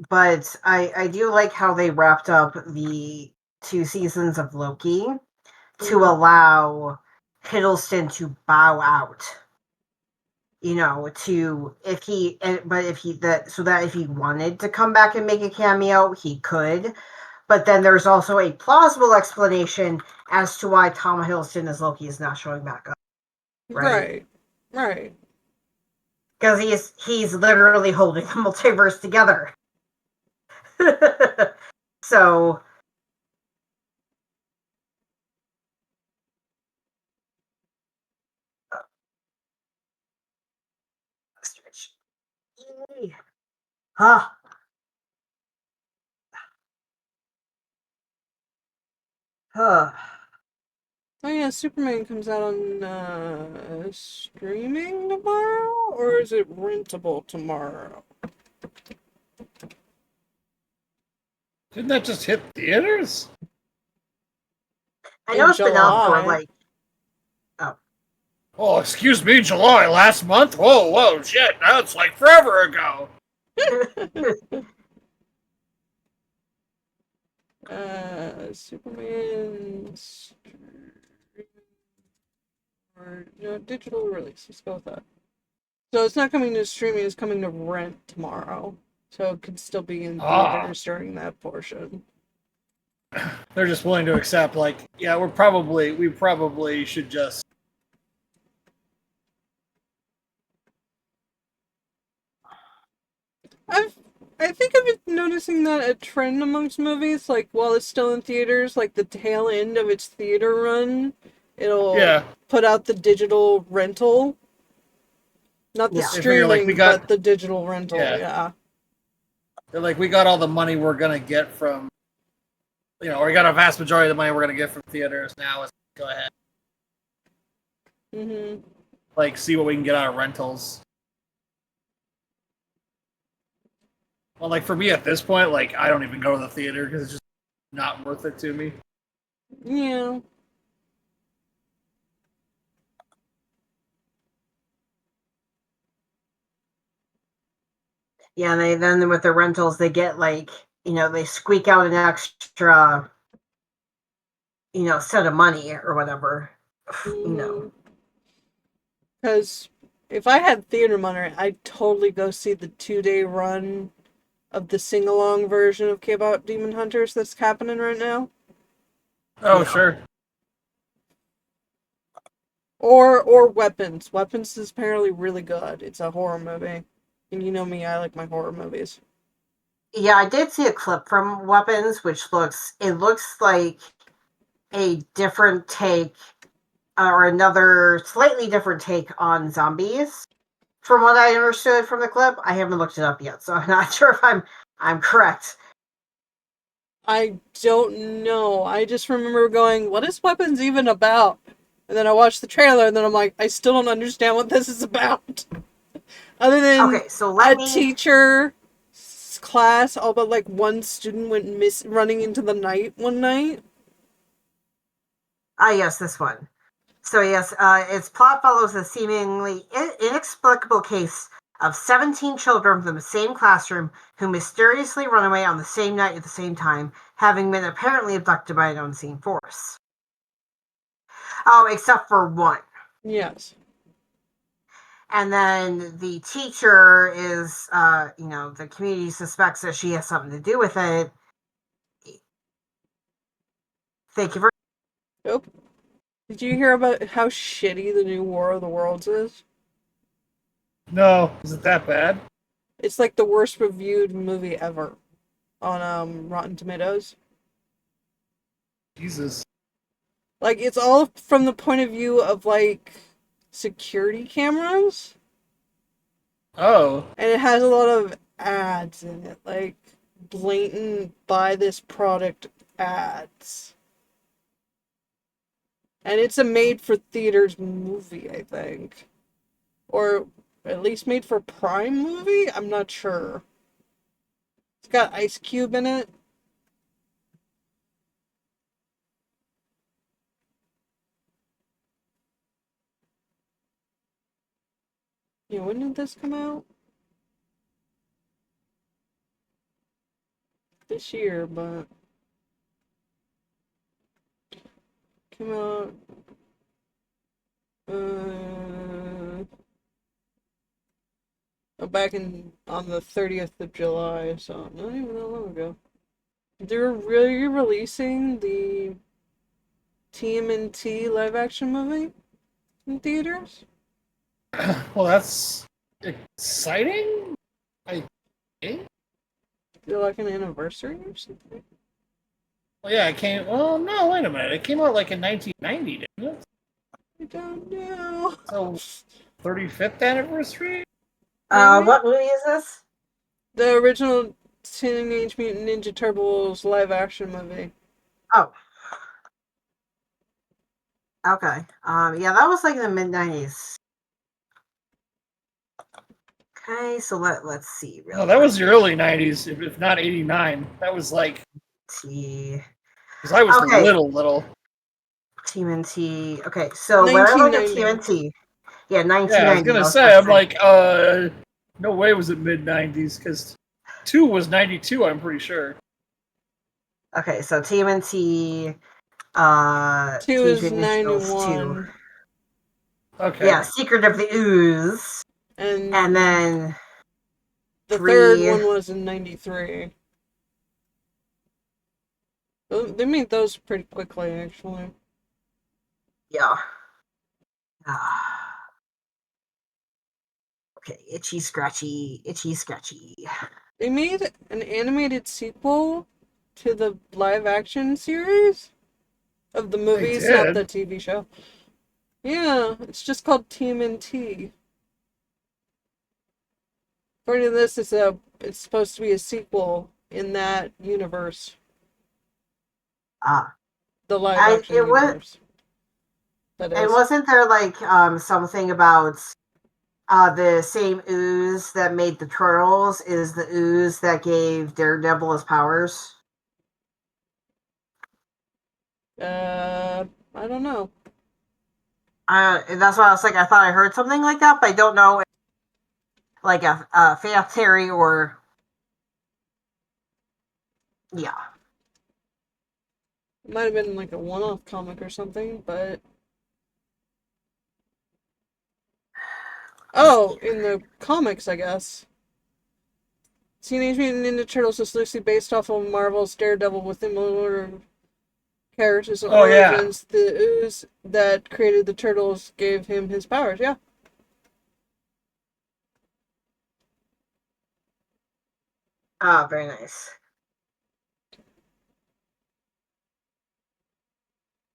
But I do like how they wrapped up the 2 seasons of Loki to allow Hiddleston to bow out. So that if he wanted to come back and make a cameo, he could. But then there's also a plausible explanation as to why Tom Hiddleston as Loki is not showing back up. Right. Because he's literally holding the multiverse together. So stretch. Ah. Oh yeah, Superman comes out on streaming tomorrow? Or is it rentable tomorrow? Didn't that just hit theaters? I know it's been out for July. like Oh, excuse me, July last month? Whoa, shit, that's like forever ago. Superman or no digital release. Let's go with that. So it's not coming to streaming; it's coming to rent tomorrow. So it could still be in theaters during that portion. They're just willing to accept, like, yeah, we probably should just. I think I've been noticing that a trend amongst movies, like while it's still in theaters, like the tail end of its theater run, it'll put out the digital rental. Not the streaming, but the digital rental, yeah. They're like, we got all the money we're gonna get from, we got a vast majority of the money we're gonna get from theaters now. Let's go ahead. Mm-hmm. Like, see what we can get out of rentals. Well, like, for me at this point, like, I don't even go to the theater because it's just not worth it to me. Yeah. Yeah, then with the rentals, they get like, they squeak out an extra, set of money or whatever. Because if I had theater money, I'd totally go see the 2-day run of the sing-along version of K-pop Demon Hunters that's happening right now. Oh, sure. Or Weapons. Weapons is apparently really good. It's a horror movie. And you know me, I like my horror movies. Yeah, I did see a clip from Weapons, which looks like a different take, or another slightly different take on zombies. From what I understood from the clip, I haven't looked it up yet, so I'm not sure if I'm correct. I don't know. I just remember going, what is Weapons even about? And then I watched the trailer, and then I'm like, I still don't understand what this is about. Other than teacher class, all but like one student went running into the night one night. Yes, this one. So yes, its plot follows a seemingly inexplicable case of 17 children from the same classroom who mysteriously run away on the same night at the same time, having been apparently abducted by an unseen force. Oh, except for one. Yes. And then the teacher is, the community suspects that she has something to do with it. Thank you very much. Nope. Did you hear about how shitty the new War of the Worlds is? No. Is it that bad? It's like the worst reviewed movie ever on Rotten Tomatoes. Jesus. Like, it's all from the point of view of, like, security cameras. Oh. And it has a lot of ads in it. Like, blatant buy this product ads. And it's a made-for-theaters movie, I think. Or at least made-for-Prime movie? I'm not sure. It's got Ice Cube in it. Yeah, when did this come out? This year, but... Came out... back on the 30th of July, so not even that long ago. They're really releasing the TMNT live action movie in theaters. Well, that's exciting. I think. They're like an anniversary or something. Well, yeah, it came. Well, no, wait a minute. It came out like in 1990, didn't it? I don't know. So, 35th anniversary. What movie is this? The original Teenage Mutant Ninja Turtles live action movie. Oh. Okay. Yeah, that was like in the mid-90s. Okay, so let's see. No, that was the early 90s, if not 89. That was like... Because I was little. TMNT. Okay, so when I look at TMNT, Yeah, Yeah, 1990. I was gonna say, I'm like, no way was it mid-90s, because 2 was 92, I'm pretty sure. Okay, so TMNT, Two Teenage is Mutant Ninja Turtles 2. 91, Okay. Yeah, Secret of the Ooze. and And then the 3. third one was in 93. They made those pretty quickly, actually. Yeah. Ah. Okay, itchy, scratchy, itchy, scratchy. They made an animated sequel to the live-action series of the movies, not did? the TV show. Yeah, it's just called TMNT. According to this, it's supposed to be a sequel in that universe, Ah. the live-action universe. That And is. wasn't there like something about the same ooze that made the turtles is the ooze that gave Daredevil his powers? I don't know. And that's why I was like, I thought I heard something like that, but I don't know if, like a fan theory or yeah. It might have been like a one-off comic or something, but... Oh, in the comics, I guess. Teenage Mutant Ninja Turtles is loosely based off of Marvel's Daredevil with similar characters and Oh, yeah. origins. The ooze that created the turtles gave him his powers, yeah. Ah, very nice.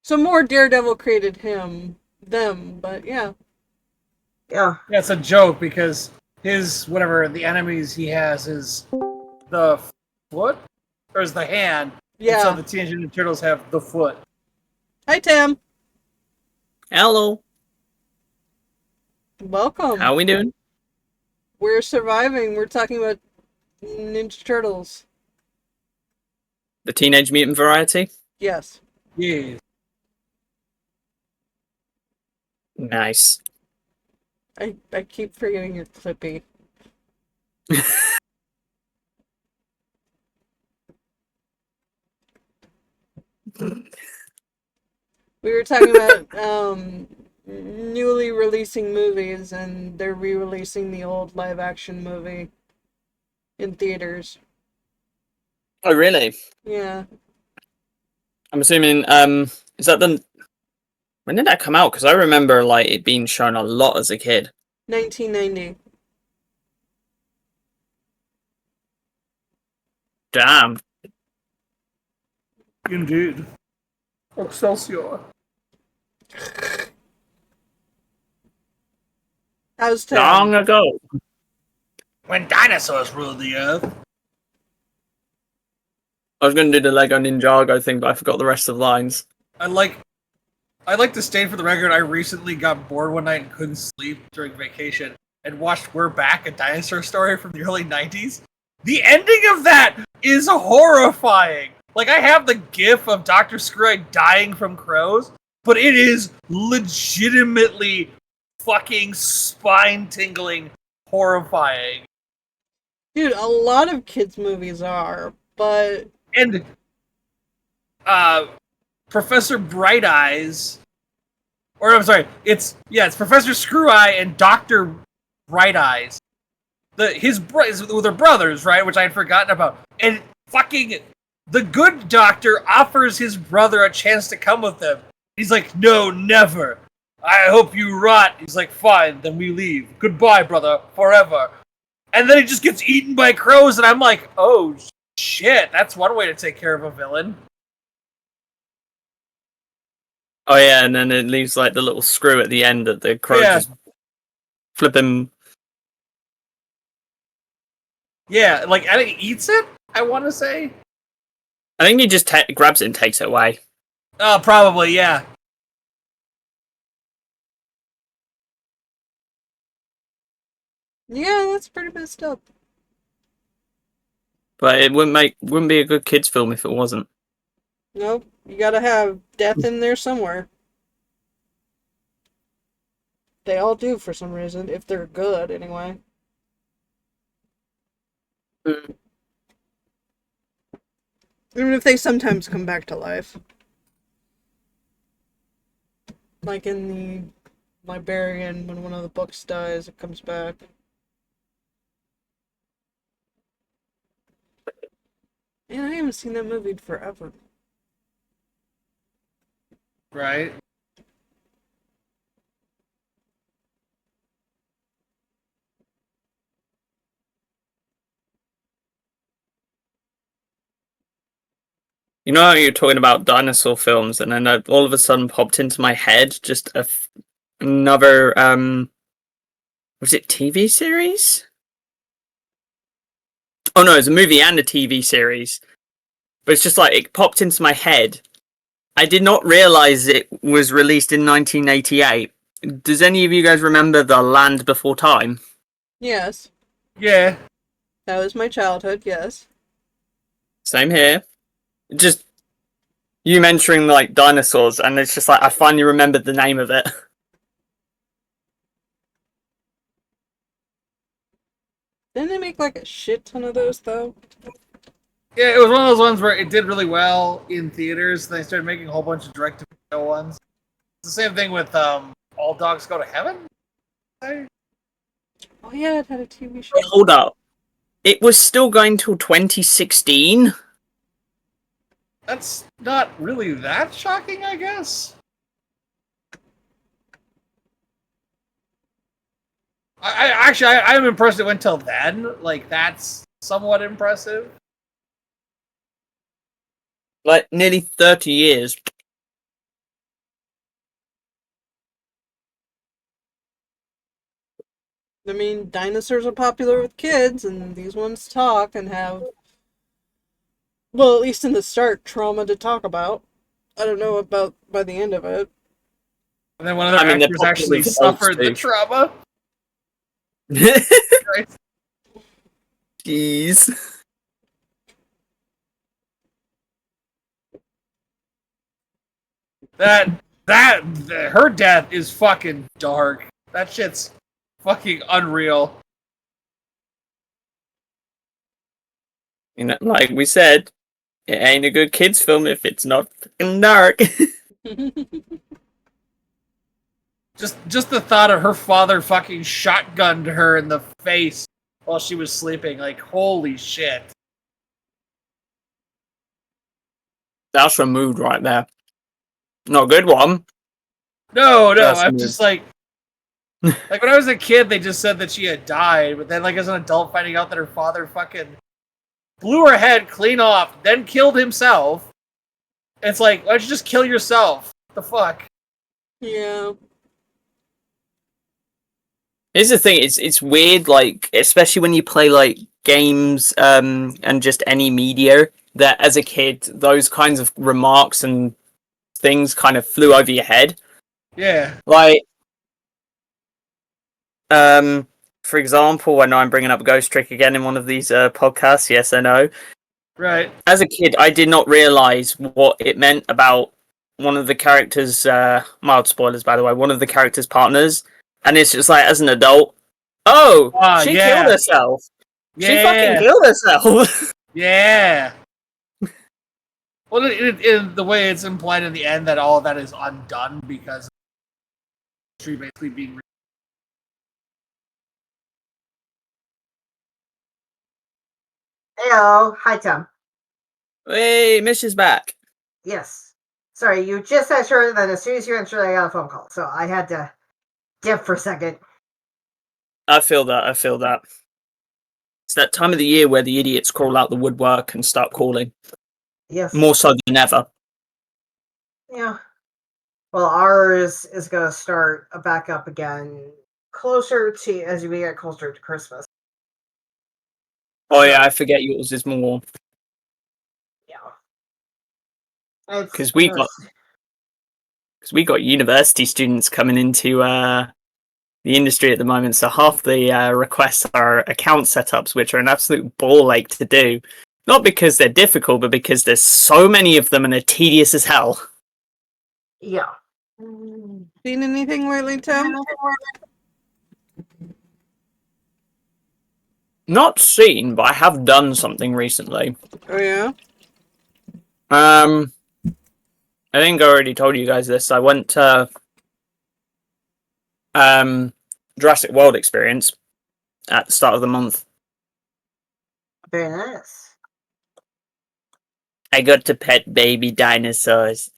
So more Daredevil created them, but yeah. Yeah. Yeah, it's a joke, because the enemies he has is the foot? Or is the hand? Yeah. And so the Teenage Mutant Ninja Turtles have the foot. Hi, Tim. Hello. Welcome. How we doing? We're surviving. We're talking about Ninja Turtles. The Teenage Mutant variety? Yes. Yeah. Nice. I keep forgetting you're Clippy. We were talking about newly releasing movies, and they're re-releasing the old live-action movie in theaters. Oh, really? Yeah. I'm assuming, is that when did that come out? Because I remember, like, it being shown a lot as a kid. 1990. Damn. Indeed. Excelsior. How's Tim? Long ago. When dinosaurs ruled the earth. I was going to do the Lego Ninjago thing, but I forgot the rest of the lines. I'd like to state for the record, I recently got bored one night and couldn't sleep during vacation and watched We're Back, a dinosaur story from the early 90s. The ending of that is horrifying. Like, I have the gif of Dr. Scrooge dying from crows, but it is legitimately fucking spine-tingling horrifying. Dude, a lot of kids' movies are, but... And, Professor Bright Eyes, or I'm sorry, it's Professor Screw Eye and Dr. Bright Eyes. They're brothers, right? Which I had forgotten about. And fucking the good doctor offers his brother a chance to come with them. He's like, no, never. I hope you rot. He's like, fine, then we leave. Goodbye, brother, forever. And then he just gets eaten by crows, and I'm like, oh shit, that's one way to take care of a villain. Oh, yeah, and then it leaves, like, the little screw at the end that the crow just flip him. Yeah, like, I think he eats it, I want to say. I think he just grabs it and takes it away. Oh, probably, yeah. Yeah, that's pretty messed up. But it wouldn't be a good kids film if it wasn't. Nope, you gotta have death in there somewhere. They all do for some reason, if they're good, anyway. Mm. Even if they sometimes come back to life. Like in the Librarian, when one of the books dies, it comes back. Man, I haven't seen that movie in forever. Right? You know how you're talking about dinosaur films, and then all of a sudden popped into my head just another was it TV series? Oh no, it's a movie and a TV series. But it's just like it popped into my head. I did not realize it was released in 1988. Does any of you guys remember The Land Before Time? Yes. Yeah. That was my childhood, yes. Same here. Just you mentioning like dinosaurs, and it's just like I finally remembered the name of it. Didn't they make like a shit ton of those, though? Yeah, it was one of those ones where it did really well in theaters, and they started making a whole bunch of direct-to-video ones. It's the same thing with All Dogs Go to Heaven? Oh yeah, it had a TV show. Wait, hold up. It was still going till 2016? That's not really that shocking, I guess. I'm impressed it went till then. Like, that's somewhat impressive. Like, nearly 30 years. I mean, dinosaurs are popular with kids, and these ones talk and have, well, at least in the start, trauma to talk about. I don't know about by the end of it. And then one of the actors actually suffered the trauma. Right? Jeez. Her death is fucking dark. That shit's fucking unreal. You know, like we said, it ain't a good kids film if it's not fucking dark. Just the thought of her father fucking shotgunned her in the face while she was sleeping, like, holy shit. That's a mood right there. Not a good one. No, That's I'm mood. just like when I was a kid, they just said that she had died, but then, like, as an adult, finding out that her father fucking blew her head clean off, then killed himself. It's like, why don't you just kill yourself? What the fuck? Yeah. Here's the thing, it's weird, like, especially when you play, like, games, and just any media, that as a kid, those kinds of remarks and things kind of flew over your head. Yeah. Like, for example, I know I'm bringing up Ghost Trick again in one of these podcasts, yes I know. Right. As a kid, I did not realise what it meant about one of the characters, mild spoilers by the way, one of the characters' partners, and it's just like, as an adult, she killed herself. Yeah. She fucking killed herself. Yeah. Well, in the way it's implied in the end that all of that is undone because she basically being. Hello. Hi, Tom. Hey, Mish is back. Yes. Sorry, you just said sure, then as soon as you answered, I got a phone call. So I had to dip for a second. I feel that. It's that time of the year where the idiots crawl out the woodwork and start calling. Yes. More so than ever. Yeah. Well, ours is going to start back up again closer to, as we get closer to Christmas. Oh yeah, I forget yours is more. Yeah. Because we got university students coming into the industry at the moment, so half the requests are account setups, which are an absolute ball ache to do. Not because they're difficult, but because there's so many of them and they're tedious as hell. Yeah. Seen anything lately, Tim? Not seen, but I have done something recently. Oh yeah. I think I already told you guys this. I went to Jurassic World experience at the start of the month. Very nice. I got to pet baby dinosaurs.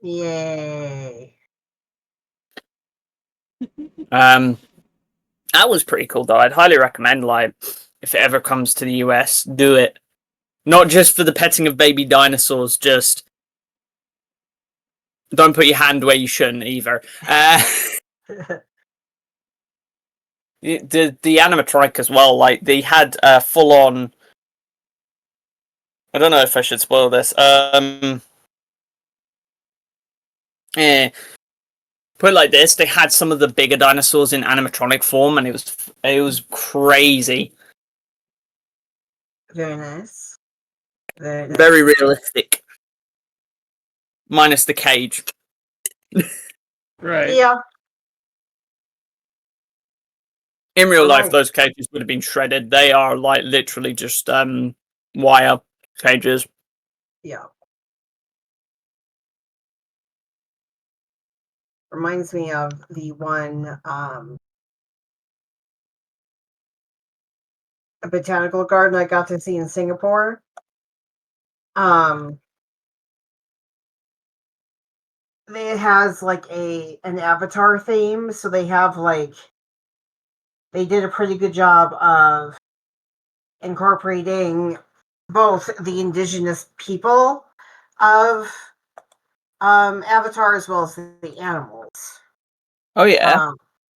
Yay. That was pretty cool though. I'd highly recommend, like, if it ever comes to the US, do it. Not just for the petting of baby dinosaurs, just don't put your hand where you shouldn't either. The animatronic as well, like they had a full on. I don't know if I should spoil this. Yeah. Put it like this: they had some of the bigger dinosaurs in animatronic form, and it was crazy. Very nice. Very nice. Very realistic. Minus the cage. Right. Yeah. In real life, Right. those cages would have been shredded. They are like literally just wire cages. Yeah. Reminds me of the one a botanical garden I got to see in Singapore. It has like an avatar theme, so they have like they did a pretty good job of incorporating both the indigenous people of Avatar as well as the animals. Oh yeah.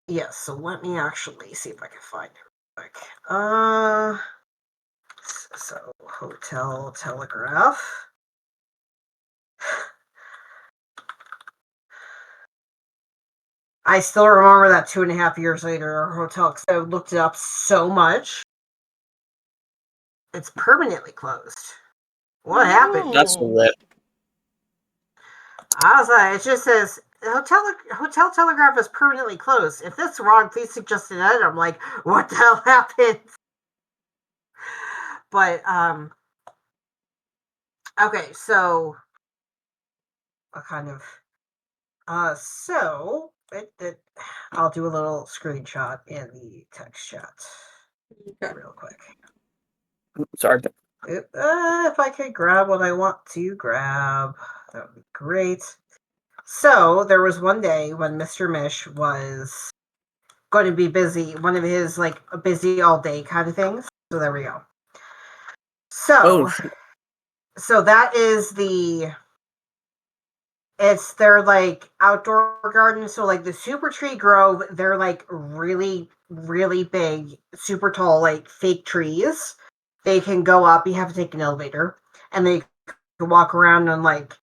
Yes, so let me actually see if I can find it real quick. So Hotel Telegraph. I still remember that 2.5 years later, our hotel, because I looked it up so much. It's permanently closed. What happened? That's all it. I was like, it just says Hotel Telegraph is permanently closed. If that's wrong, please suggest an edit. I'm like, what the hell happened? But okay, so a kind of so I'll do a little screenshot in the text chat real quick. Sorry. If I could grab what I want to grab, that would be great. So there was one day when Mr. Mish was going to be busy, one of his like a busy all day kind of things. So there we go. So so that is it's their like outdoor garden. So like the Super Tree Grove, they're like really, really big, super tall, like fake trees. They can go up, you have to take an elevator, and they can walk around on like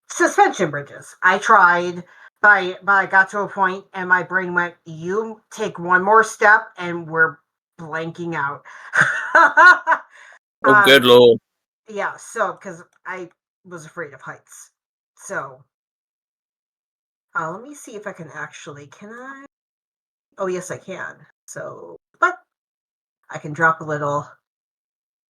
suspension bridges. I tried, but I got to a point and my brain went, you take one more step and we're blanking out. Oh, good lord. Yeah, so because I was afraid of heights. So let me see if I can actually, can I? Oh, yes, I can. So, but I can drop a little.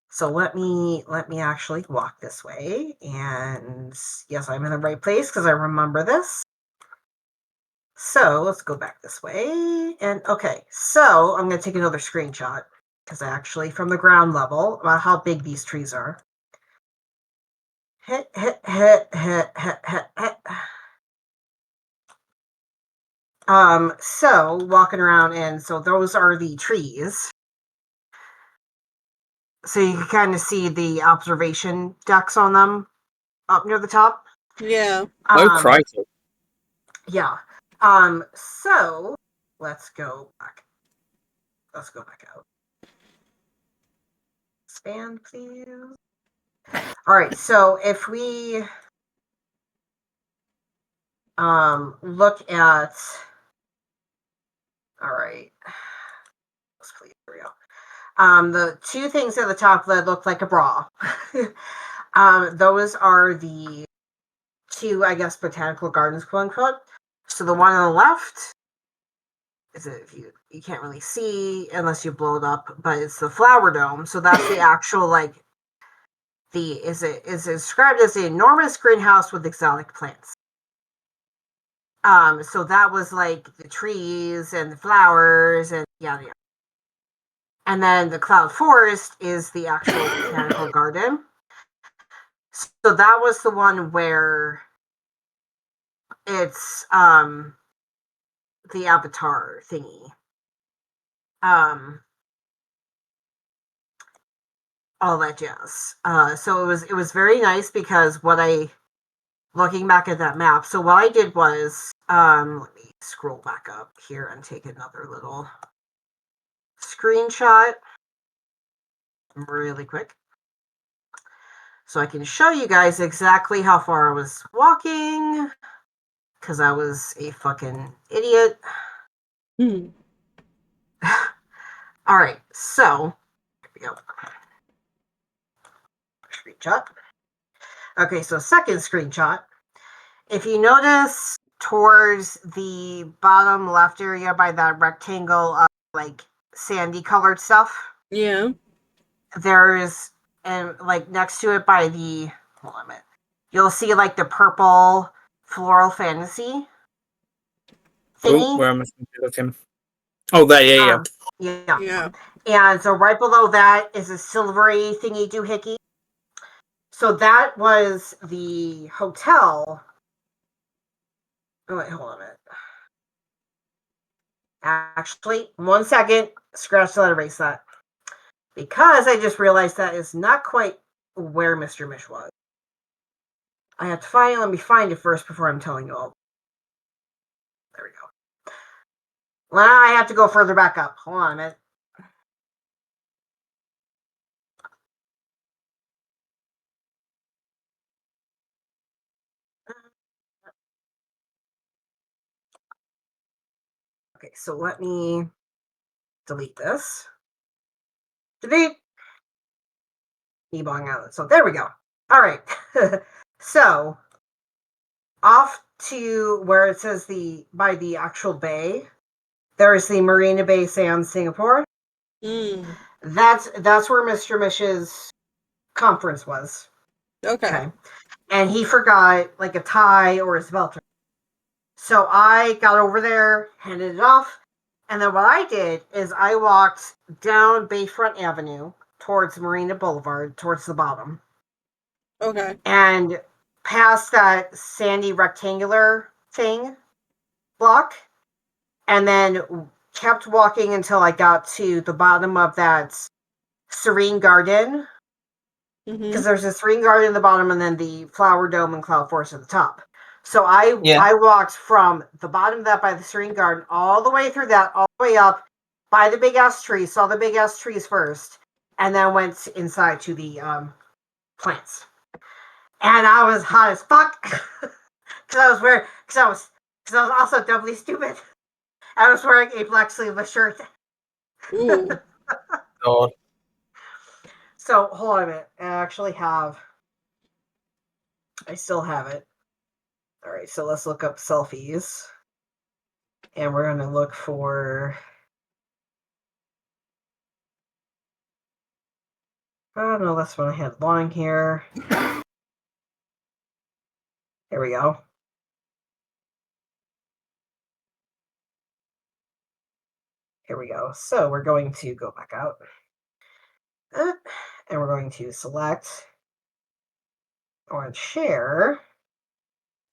So let me actually walk this way. And yes, I'm in the right place because I remember this. So let's go back this way. And okay, so I'm going to take another screenshot because actually from the ground level about how big these trees are. Hit. So walking around, and so those are the trees. So you can kind of see the observation decks on them up near the top. Yeah. Oh, Christ. Yeah. So let's go back. Let's go back out. Expand, please. All right. So if we look at, all right. Let's please, here we go. The two things at the top that look like a bra. Those are the two, I guess, botanical gardens, quote unquote. So the one on the left you can't really see unless you blow it up, but it's the flower dome. So that's the actual is described as the enormous greenhouse with exotic plants. So that was like the trees and the flowers and yada yada. And then the cloud forest is the actual botanical garden. So that was the one where it's the avatar thingy. All that jazz. So it was very nice because looking back at that map, so what I did was let me scroll back up here and take another little screenshot really quick so I can show you guys exactly how far I was walking because I was a fucking idiot. All right, so here we go. Screenshot. Okay, so second screenshot. If you notice towards the bottom left area by that rectangle of like sandy colored stuff, Yeah. there's and like next to it by the hold on a minute, you'll see like the purple floral fantasy thingy. Oh, where am I looking? Oh, there, yeah. Yeah. And so right below that is a silvery thingy doohickey. So that was the hotel. Oh wait, hold on a minute. Actually, 1 second. Scratch that, erase that. Because I just realized that is not quite where Mr. Mish was. I have to let me find it first before I'm telling you all. There we go. Well, I have to go further back up. Hold on a minute. Okay, so let me delete this. Delete. Debong out. So there we go. All right. So off to where it says by the actual bay, there's the Marina Bay Sands, Singapore. That's where Mr. Mish's conference was. Okay. And he forgot like a tie or his belt. So I got over there, handed it off, and then what I did is I walked down Bayfront Avenue towards Marina Boulevard, towards the bottom. Okay. And past that sandy rectangular thing block, and then kept walking until I got to the bottom of that serene garden. Because there's a serene garden at the bottom and then the flower dome and cloud forest at the top. So I walked from the bottom of that by the serene garden all the way through that, all the way up by the big ass trees, saw the big ass trees first, and then went inside to the plants. And I was hot as fuck because I was also doubly stupid. I was wearing a black sleeveless shirt. Ooh. God. So hold on a minute. I still have it. All right, so let's look up selfies. And we're going to look for... Oh, no, that's what I had long here. Here we go. Here we go. So we're going to go back out. And we're going to select on share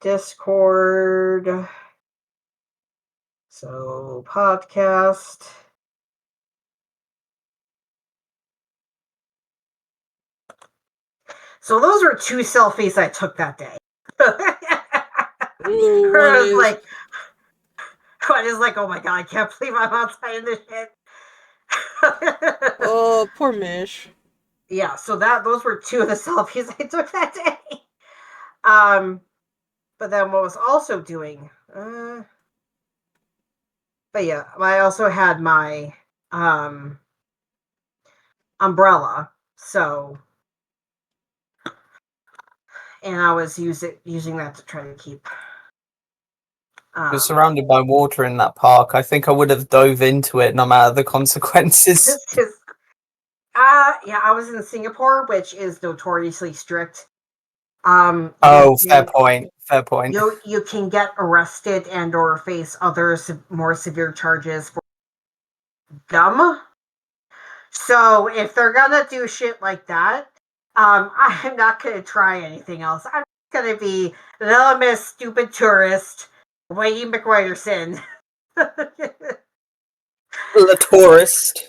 Discord. So podcast. So those were 2 selfies I took that day. Ooh, one is like, oh my god, I can't believe I'm outside in this shit. Oh, poor Mish. Yeah, so those were 2 of the selfies I took that day. But then what I was also doing, but yeah, I also had my umbrella, so, and I was using that to try to keep You're surrounded by water in that park. I think I would have dove into it no matter the consequences. Yeah, I was in Singapore, which is notoriously strict. Oh, fair point. Fair point. You can get arrested and or face other more severe charges for gum. So if they're gonna do shit like that, I'm not gonna try anything else. I'm gonna be the Miss Stupid Tourist, Wayne McWhiterson. The tourist,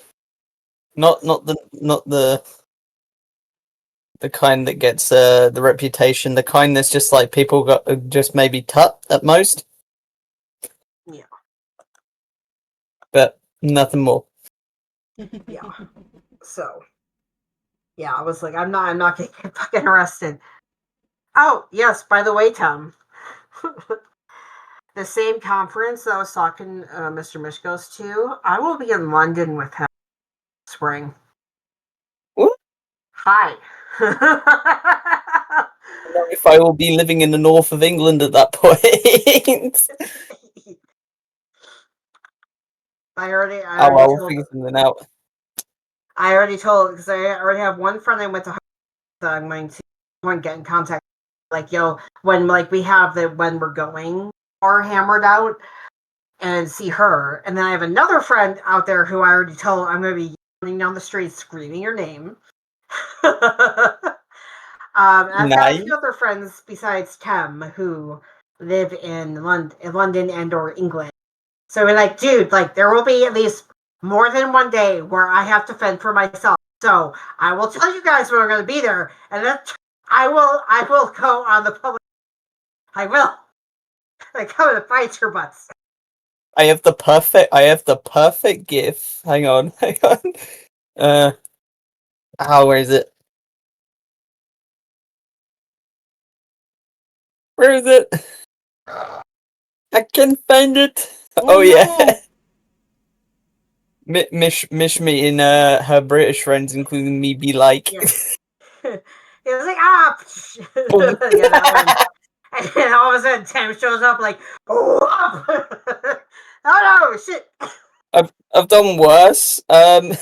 not the kind that gets the reputation. The kind that's just like people got just maybe tut at most. Yeah. But nothing more. Yeah. So, yeah, I was like, I'm not gonna get fucking arrested. Oh yes, by the way, Tom. The same conference that I was talking Mr. Mish goes to, I will be in London with him spring. What? Hi. If I will be living in the north of England at that point. I already I'll told. figure something out. I already told because I already have one friend I went to high school, so I'm going to get in contact. Like, yo, when like we have the when we're going are hammered out and see her, and then I have another friend out there who I already told I'm going to be running down the street screaming your name. I've got a Nice. few other friends besides Tem who live in London and or England. So we're like, dude, like there will be at least more than one day where I have to fend for myself. So I will tell you guys when we're going to be there, and then I will go on the public. I will. Like, come and fight your butts. I have the perfect gif. Hang on. Where is it? Where is it? I can't find it. Oh yeah. Mish meeting her British friends, including me, be like. Yeah. It was like, yeah, that one. And all of a sudden, Tim shows up like, oh, oh no, shit. I've done worse. I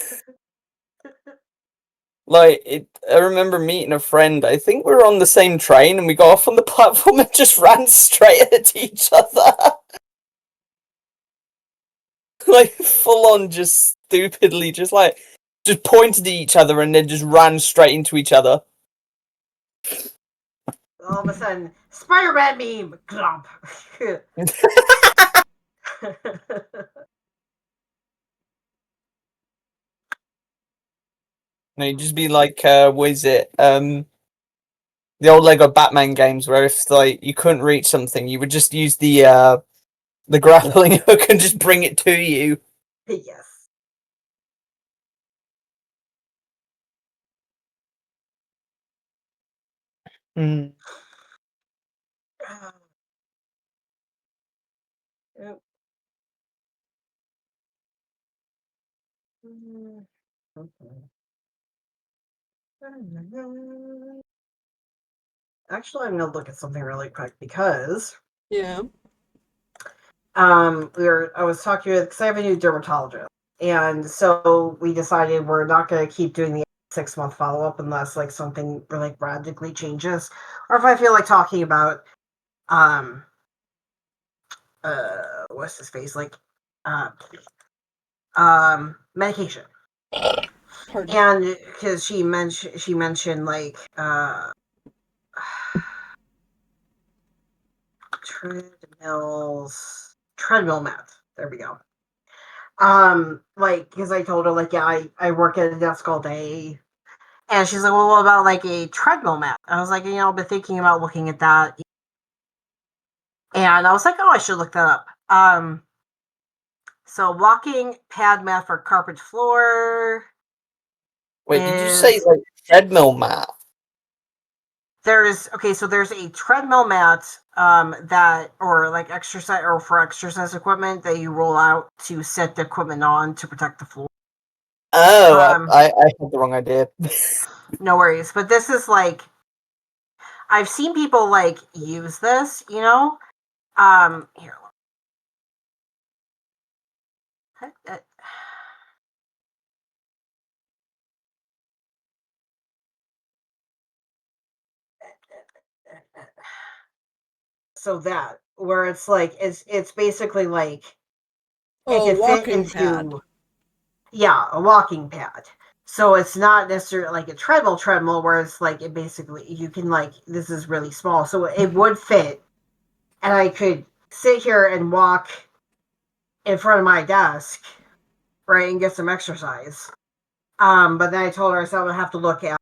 remember meeting a friend. I think we were on the same train, and we got off on the platform and just ran straight at each other. Like full on, just stupidly, just pointed at each other and then just ran straight into each other. All of a sudden, Spider-Man meme, glomp. No, you'd just be like, what is it? The old Lego Batman games where if like you couldn't reach something, you would just use the grappling hook and just bring it to you. Yes. Mm. Yep. Actually, I'm gonna look at something really quick because Yeah. I was talking with because I have a new dermatologist, and so we decided we're not gonna keep doing the 6-month follow up unless like something like radically changes, or if I feel like talking about what's his face like medication. Pardon. And because she mentioned like treadmill mat. There we go. Like because I told her like yeah I work at a desk all day, and she's like, well, what about like a treadmill mat? I was like, I've been thinking about looking at that, and I was like, oh, I should look that up. So walking pad mat for carpet floor. Wait, did you say like treadmill mat? There's a treadmill mat that or like exercise or for exercise equipment that you roll out to set the equipment on to protect the floor. Oh, I had the wrong idea. No worries, but this is like I've seen people like use this, here. So that where it's like it's basically like it Oh, could fit walking pad. into a walking pad. So it's not necessarily like a treadmill where it's like it basically you can like this is really small. So it would fit and I could sit here and walk in front of my desk, right, and get some exercise. But then I told her I would have to look at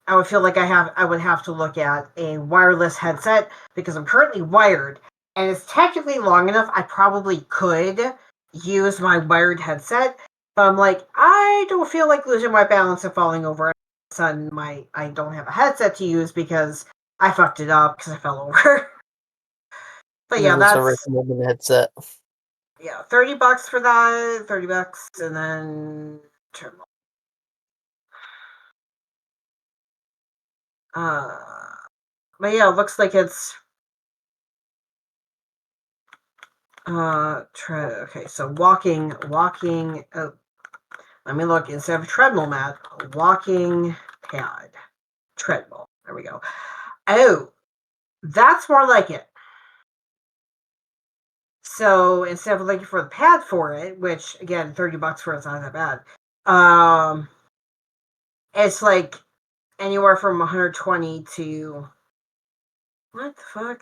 I would feel like I would have to look at a wireless headset because I'm currently wired and it's technically long enough I probably could use my wired headset, but I'm like, I don't feel like losing my balance and falling over. Sudden I don't have a headset to use because I fucked it up because I fell over. But yeah, Also that's recommending the headset. $30 for that, $30, and then but yeah, it looks like it's okay, so walking let me look instead of treadmill mat, walking pad, treadmill. There we go. Oh, that's more like it. So instead of looking for the pad for it, which again, $30 for it's not that bad. It's like anywhere from 120 to what the fuck?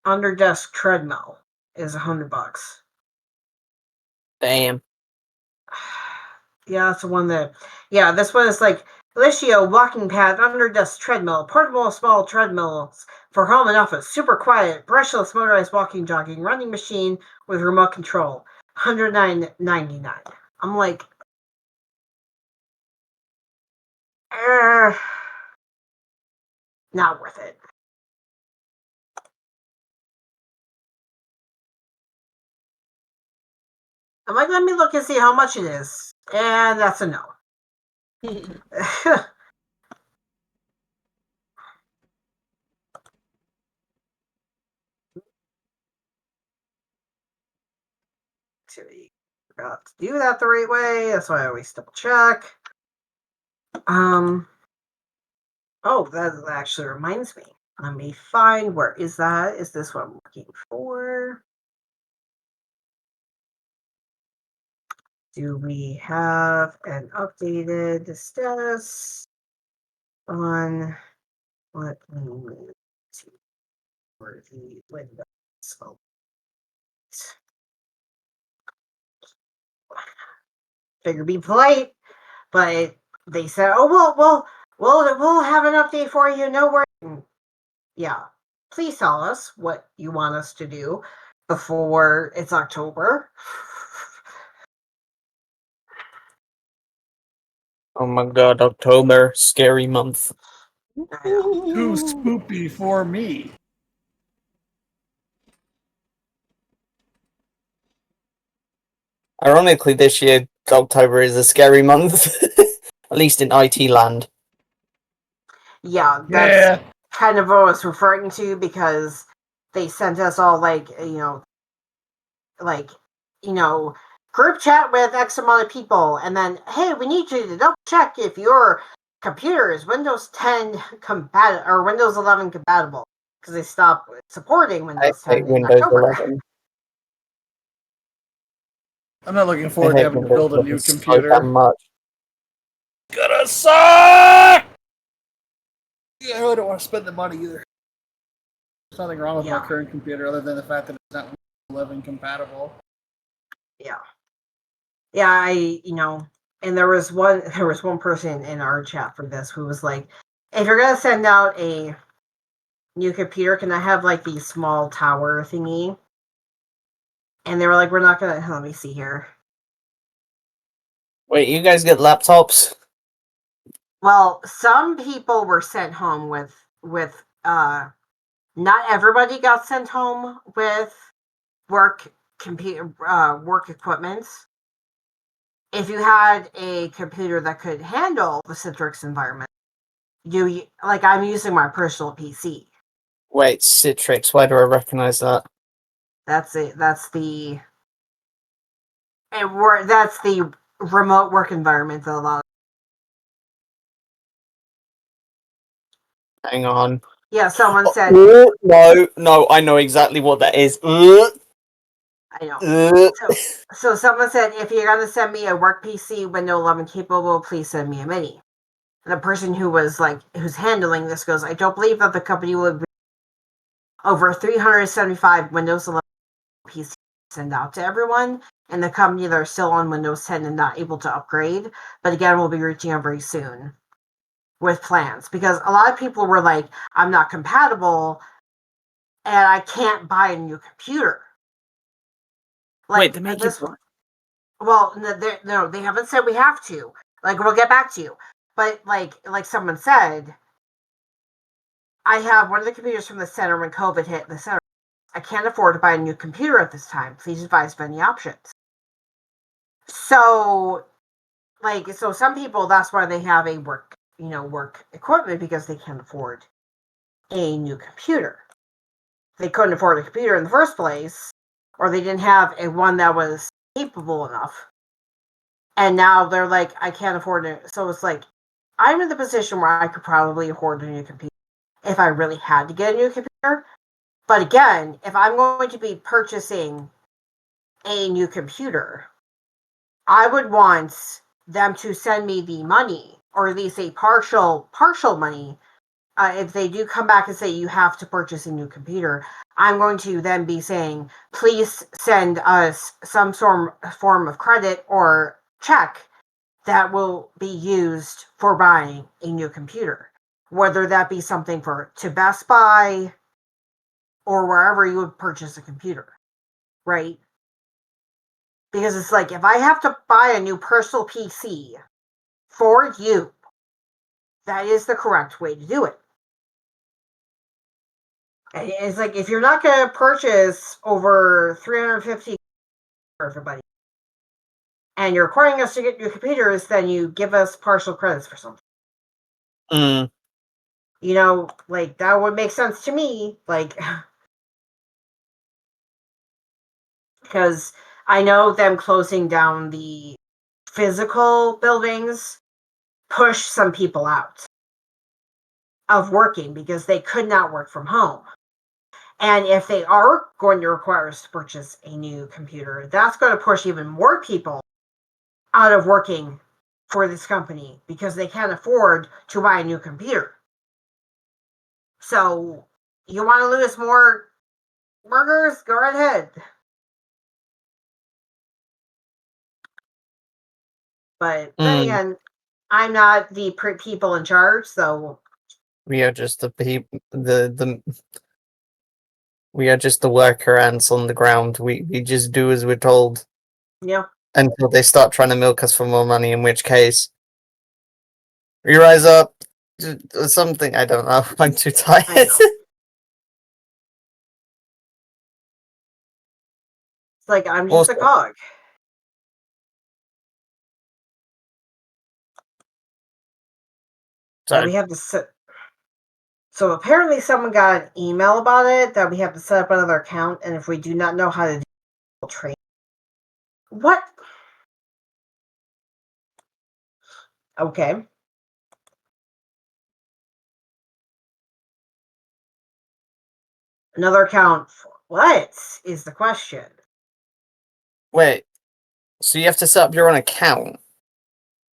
Under desk treadmill is $100. Damn. Yeah, that's the one that. Yeah, this one is like Licio walking pad, under desk treadmill, portable small treadmills for home and office, super quiet, brushless motorized walking, jogging, running machine with remote control, $109.99. I'm like, not worth it. I'm like, let me look and see how much it is, and that's a no. Forgot to do that the right way. That's why I always double check. Oh, that actually reminds me. Let me find where is that? Is this what I'm looking for? Do we have an updated status on what we need to for the Windows? Figure be polite, but they said, "Oh, we'll have an update for you. No worries." Yeah, please tell us what you want us to do before it's October. Oh my god, October, scary month. I know. Too spoopy for me. Ironically, this year, October is a scary month. At least in IT land. Yeah, that's Yeah. kind of what I was referring to because they sent us all like group chat with X amount of people, and then hey, we need you to double check if your computer is Windows 10 compatible or Windows 11 compatible because they stopped supporting I Windows 10 hate in Windows October. 11. I'm not looking I forward to hate having to Windows build a 11 new so computer. damn much. Gonna suck! Yeah, I don't want to spend the money either. There's nothing wrong with my current computer other than the fact that it's not Windows 11 compatible. Yeah, and there was one person in our chat for this who was like, if you're gonna send out a new computer, can I have like the small tower thingy? And they were like, we're not gonna. Let me see here. Wait, you guys get laptops? Well, some people were sent home with not everybody got sent home with work equipment. If you had a computer that could handle the Citrix environment, I'm using my personal PC. Wait, Citrix, why do I recognize that? That's it. That's the And that's the remote work environment that a lot. Hang on. Yeah, someone said. No, I know exactly what that is. I know. So someone said, if you're going to send me a work PC Windows 11 capable, please send me a mini. And the person who's handling this goes, I don't believe that the company will agree over 375 Windows 11 PCs send out to everyone, and the company that are still on Windows 10 and not able to upgrade. But again, we'll be reaching out very soon with plans, because a lot of people were like, I'm not compatible and I can't buy a new computer. Wait, they make this one? Well, no, they haven't said we have to. Like, we'll get back to you. But like someone said, I have one of the computers from the center when COVID hit the center. I can't afford to buy a new computer at this time. Please advise of any options. So some people, that's why they have a work equipment, because they can't afford a new computer. They couldn't afford a computer in the first place, or they didn't have one that was capable enough. And now they're like, I can't afford it. So it's like, I'm in the position where I could probably afford a new computer if I really had to get a new computer. But again, if I'm going to be purchasing a new computer, I would want them to send me the money, or at least a partial money. If they do come back and say you have to purchase a new computer, I'm going to then be saying, please send us some form of credit or check that will be used for buying a new computer. Whether that be something to Best Buy or wherever you would purchase a computer, right? Because it's like, if I have to buy a new personal PC for you, that is the correct way to do it. And it's like, if you're not going to purchase over $350 for everybody, and you're requiring us to get new computers, then you give us partial credits for something. That would make sense to me. Because I know them closing down the physical buildings pushed some people out of working because they could not work from home. And if they are going to require us to purchase a new computer, that's going to push even more people out of working for this company because they can't afford to buy a new computer. So, you want to lose more workers? Go right ahead. But then again, I'm not the people in charge, so we are just the people. We are just the worker ants on the ground. We just do as we're told. Yeah. Until they start trying to milk us for more money, in which case we rise up. Something, I don't know. I'm too tired. It's like, I'm just a cog. So we have to set. So apparently someone got an email about it that we have to set up another account, and if we do not know how to do it, we'll train. What? Okay. Another account for what is the question? Wait, so you have to set up your own account?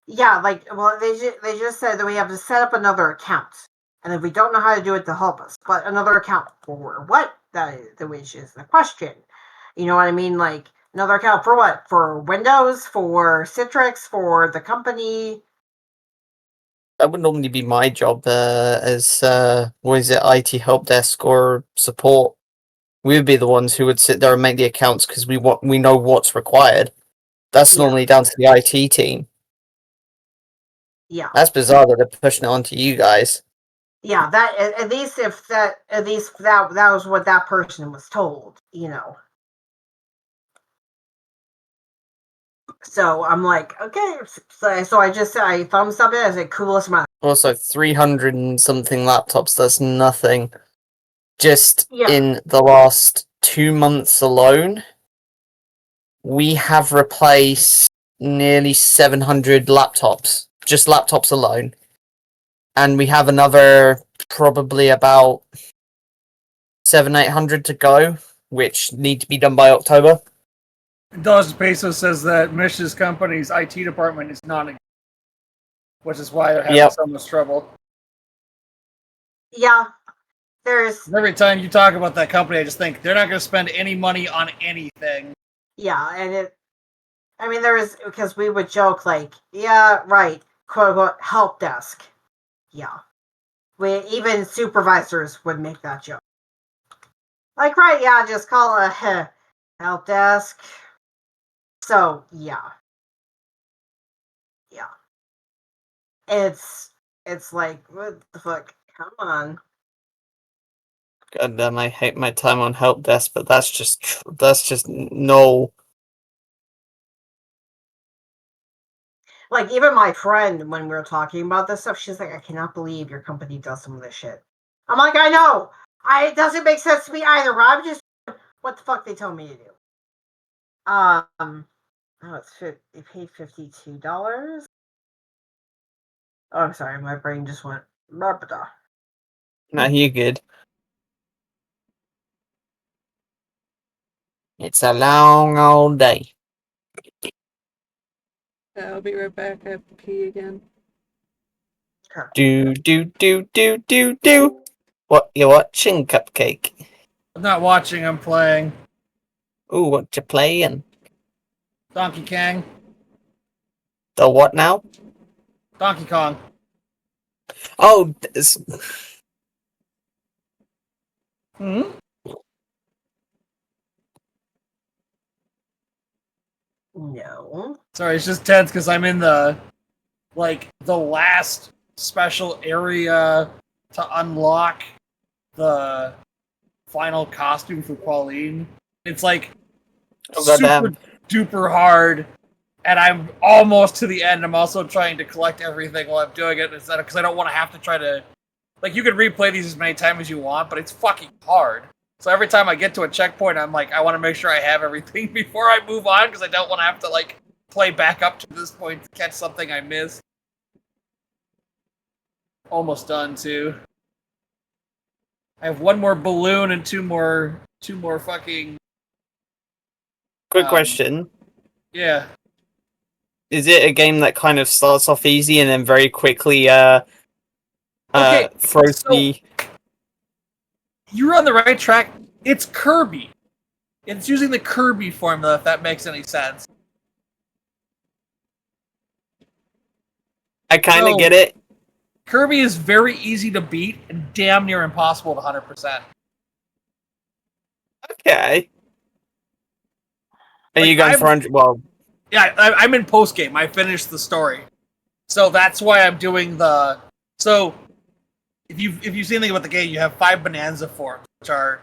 Yeah, they just said that we have to set up another account, and if we don't know how to do it, to help us. But another account for what? Which is the question. You know what I mean? Like, another account for what? For Windows? For Citrix? For the company? That would normally be my job as IT help desk or support. We would be the ones who would sit there and make the accounts because we know what's required. That's normally down to the IT team. Yeah, that's bizarre that they're pushing it onto you guys. Yeah, that at least that was what that person was told, So I'm like, okay. So I thumbs up it as a coolest month. Also, 300 and something laptops. That's nothing. Just in the last 2 months alone, we have replaced nearly 700 laptops, just laptops alone. And we have another probably about 800 to go, which need to be done by October. Dodge Peso says that Mish's company's IT department is not, which is why they're having so much trouble. Yeah, there's. Every time you talk about that company, I just think they're not going to spend any money on anything. Yeah, and there was, because we would joke like, yeah, right, quote unquote, help desk. Yeah. Even supervisors would make that joke. Like, right, yeah, just call a help desk. So, yeah. Yeah. It's like, what the fuck? Come on. God damn, I hate my time on help desk, but that's just no. Like, even my friend, when we were talking about this stuff, she's like, I cannot believe your company does some of this shit. I'm like, I know! It doesn't make sense to me either, but I'm just what the fuck they told me to do. They paid $52. Oh, I'm sorry, my brain just went blah. Nah, you're good. It's a long old day. I'll be right back. I have to pee again. Do. What you watching, Cupcake? I'm not watching, I'm playing. Ooh, what you playing? Donkey Kong. The what now? Donkey Kong. Oh, Hmm? No. Sorry, it's just tense because I'm in the last special area to unlock the final costume for Pauline. It's like super duper hard, and I'm almost to the end. I'm also trying to collect everything while I'm doing it, because I don't want to have to try to, like, you can replay these as many times as you want, but it's fucking hard. So every time I get to a checkpoint, I'm like, I want to make sure I have everything before I move on, because I don't want to have to, like, play back up to this point to catch something I missed. Almost done, too. I have one more balloon and two more fucking... quick question. Yeah. Is it a game that kind of starts off easy and then very quickly throws the... You're on the right track. It's Kirby. It's using the Kirby formula, if that makes any sense. I kind of get it. Kirby is very easy to beat and damn near impossible to 100%. Okay. Are you going for 100? Well, yeah, I'm in post game. I finished the story, so that's why I'm doing the. So, if you've seen anything about the game, you have 5 bonanza forms, which are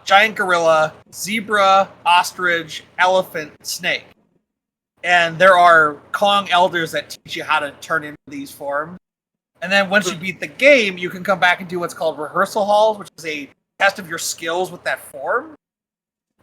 giant gorilla, zebra, ostrich, elephant, snake, and there are Kong elders that teach you how to turn into these forms. And then once you beat the game, you can come back and do what's called rehearsal halls, which is a test of your skills with that form.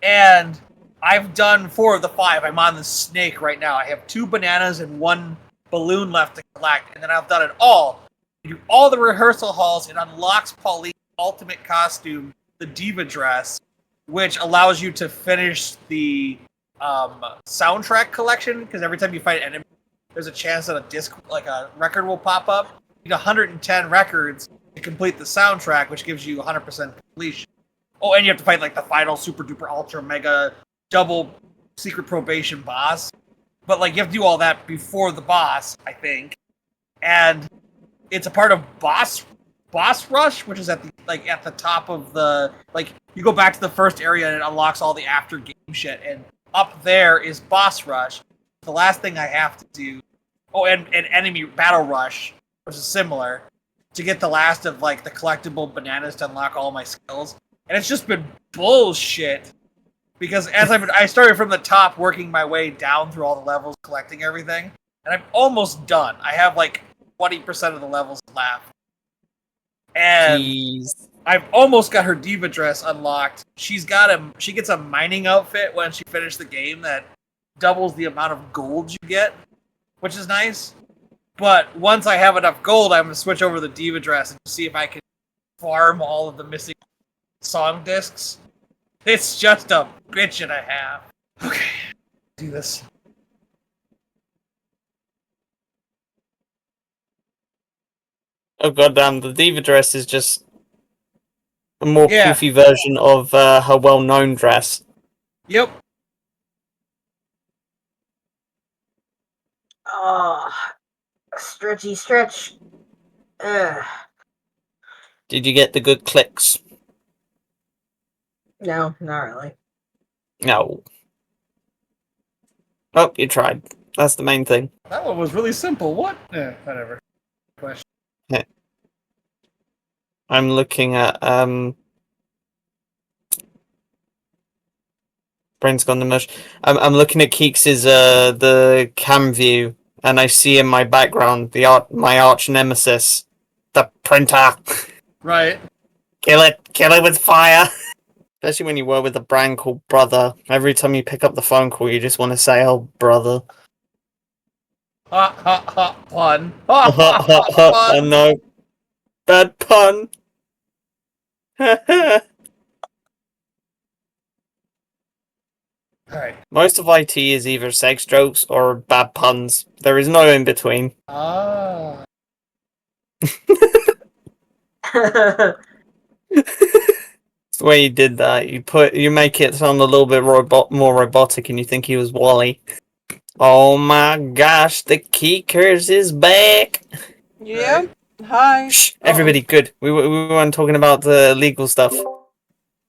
And I've done 4 of the 5. I'm on the snake right now. I have 2 bananas and 1 balloon left to collect, and then I've done it all. You do all the rehearsal halls, it unlocks Pauline's ultimate costume, the diva dress, which allows you to finish the soundtrack collection, because every time you fight an enemy, there's a chance that a disc, like a record, will pop up. You need 110 records to complete the soundtrack, which gives you 100% completion. Oh, and you have to fight like the final super duper ultra mega double secret probation boss. But like you have to do all that before the boss, I think. And it's a part of boss rush, which is at the top of the, like, you go back to the first area and it unlocks all the after game shit, and up there is boss rush. The last thing I have to do, and enemy battle rush, which is similar, to get the last of like the collectible bananas to unlock all my skills. And it's just been bullshit, because as I started from the top, working my way down through all the levels, collecting everything, and I'm almost done. I have like 20% of the levels left. And jeez. I've almost got her diva dress unlocked. She gets a mining outfit when she finished the game that doubles the amount of gold you get, which is nice. But once I have enough gold, I'm gonna switch over the diva dress and see if I can farm all of the missing song discs. It's just a bitch and a half. Okay, do this. Oh goddamn! The diva dress is just a more Yeah. poofy version of her well-known dress. Yep. Oh, stretchy stretch. Ugh. Did you get the good clicks? No, not really. No. Oh, you tried. That's the main thing. That one was really simple. What? Whatever. Question. I'm looking at brain's gone to mush. I'm looking at Keeks's the cam view, and I see in my background my arch nemesis, the printer. Right. Kill it with fire. Especially when you work with a brand called Brother. Every time you pick up the phone call, you just want to say, "Oh, brother." Ha ha ha! Pun. Ha ha ha! Oh Pun. no, bad pun. All right. Most of IT is either sex jokes or bad puns. There is no in between. Ah. It's the way you did that. You make it sound a little bit more robotic, and you think he was Wally. Oh my gosh, the Keekers is back. Yep. Hi. Shh, everybody, good. We weren't talking about the legal stuff.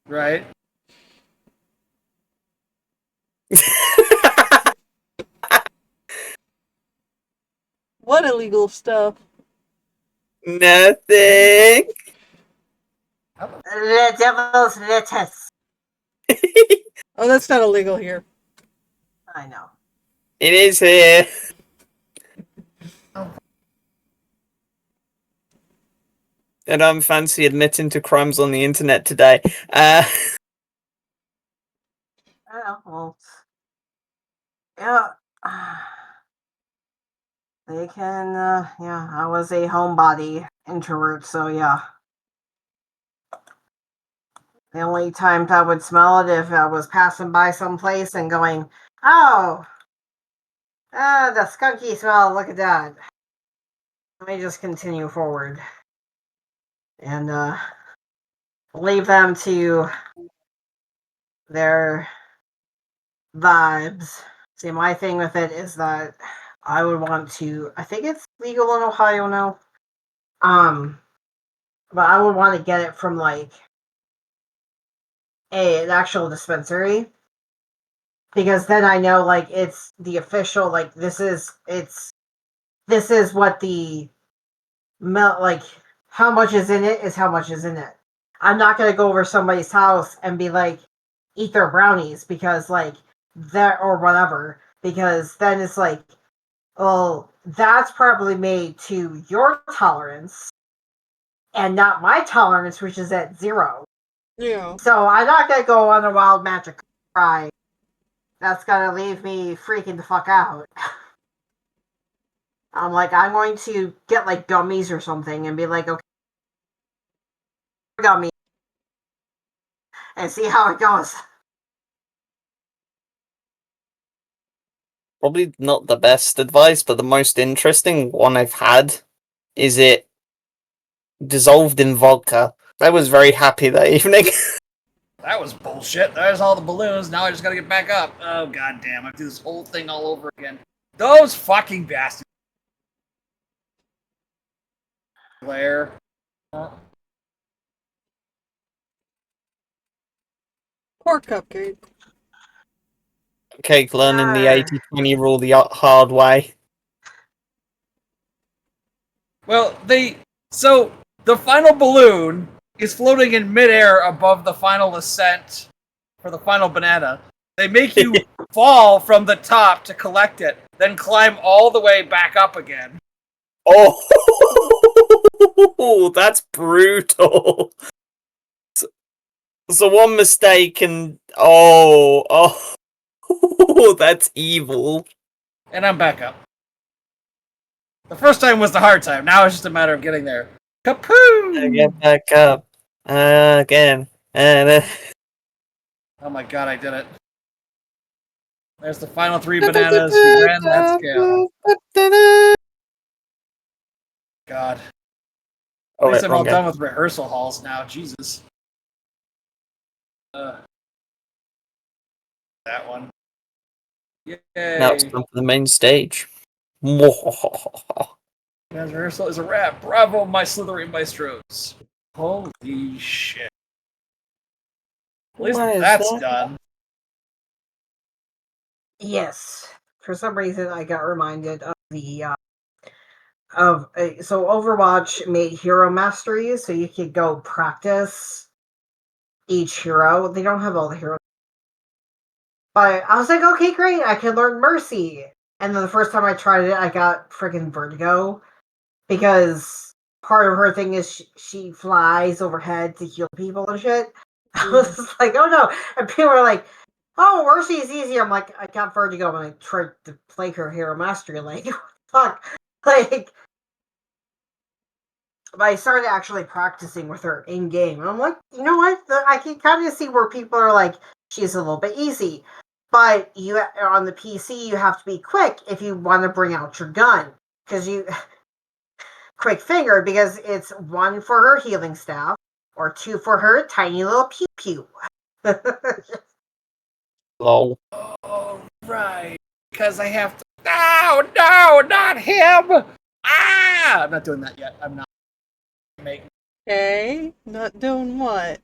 Right. What illegal stuff? Nothing. The devil's lettuce. Oh, that's not illegal here. I know. It is here. And I'm fancy admitting to crimes on the internet today. Oh, well. Yeah. They can, yeah, I was a homebody introvert, so yeah. The only time I would smell it if I was passing by someplace and going, oh, the skunky smell, look at that. Let me just continue forward. And, leave them to their vibes. See, my thing with it is that I would want to, I think it's legal in Ohio now. But I would want to get it from like an actual dispensary. Because then I know like it's the official, like this is what the like how much is in it is how much is in it. I'm not gonna go over somebody's house and be like, eat their brownies because like that or whatever. Because then it's like, well, that's probably made to your tolerance and not my tolerance, which is at 0. Yeah. So I'm not gonna go on a wild magic cry. That's gonna leave me freaking the fuck out. I'm going to get like gummies or something and be like, okay, gummy, and see how it goes. Probably not the best advice, but the most interesting one I've had is it dissolved in vodka. I was very happy that evening. That was bullshit. There's all the balloons. Now I just gotta get back up. Oh, goddamn. I have to do this whole thing all over again. Those fucking bastards. Blair. Poor Cupcake. Cake learning the 80-20 rule the hard way. Well, so the final balloon is floating in midair above the final ascent for the final banana. They make you fall from the top to collect it, then climb all the way back up again. Oh, that's brutal. So one mistake and that's evil. And I'm back up. The first time was the hard time. Now it's just a matter of getting there. I Kapoom! get back up again, and Oh my god, I did it. There's the final 3 bananas. We ran that scale. God. At Oh, least wait, I'm all wrong game. done with rehearsal halls now. Jesus. That one. Yay. Now it's time for the main stage. Guys, rehearsal is a wrap. Bravo, my Slytherin maestros. Holy shit. At least Why is that's that? done. Yes. For some reason, I got reminded of so Overwatch made hero masteries, so you could go practice each hero. They don't have all the heroes, but I was like, okay, great, I can learn Mercy. And then the first time I tried it, I got freaking vertigo because part of her thing is she flies overhead to heal people and shit. I was just like, oh no, and people are like, oh, Mercy is easy. I'm like, I got vertigo when I tried to play her hero mastery. Like, fuck, like. But I started actually practicing with her in game, and I'm like, you know what? I can kind of see where people are like, she's a little bit easy, but you on the PC you have to be quick if you want to bring out your gun because you quick finger because it's 1 for her healing staff or 2 for her tiny little pew pew. Lol. Oh, right. Because I have to. No, not him! Ah! I'm not doing that yet. I'm not. Okay, not doing what?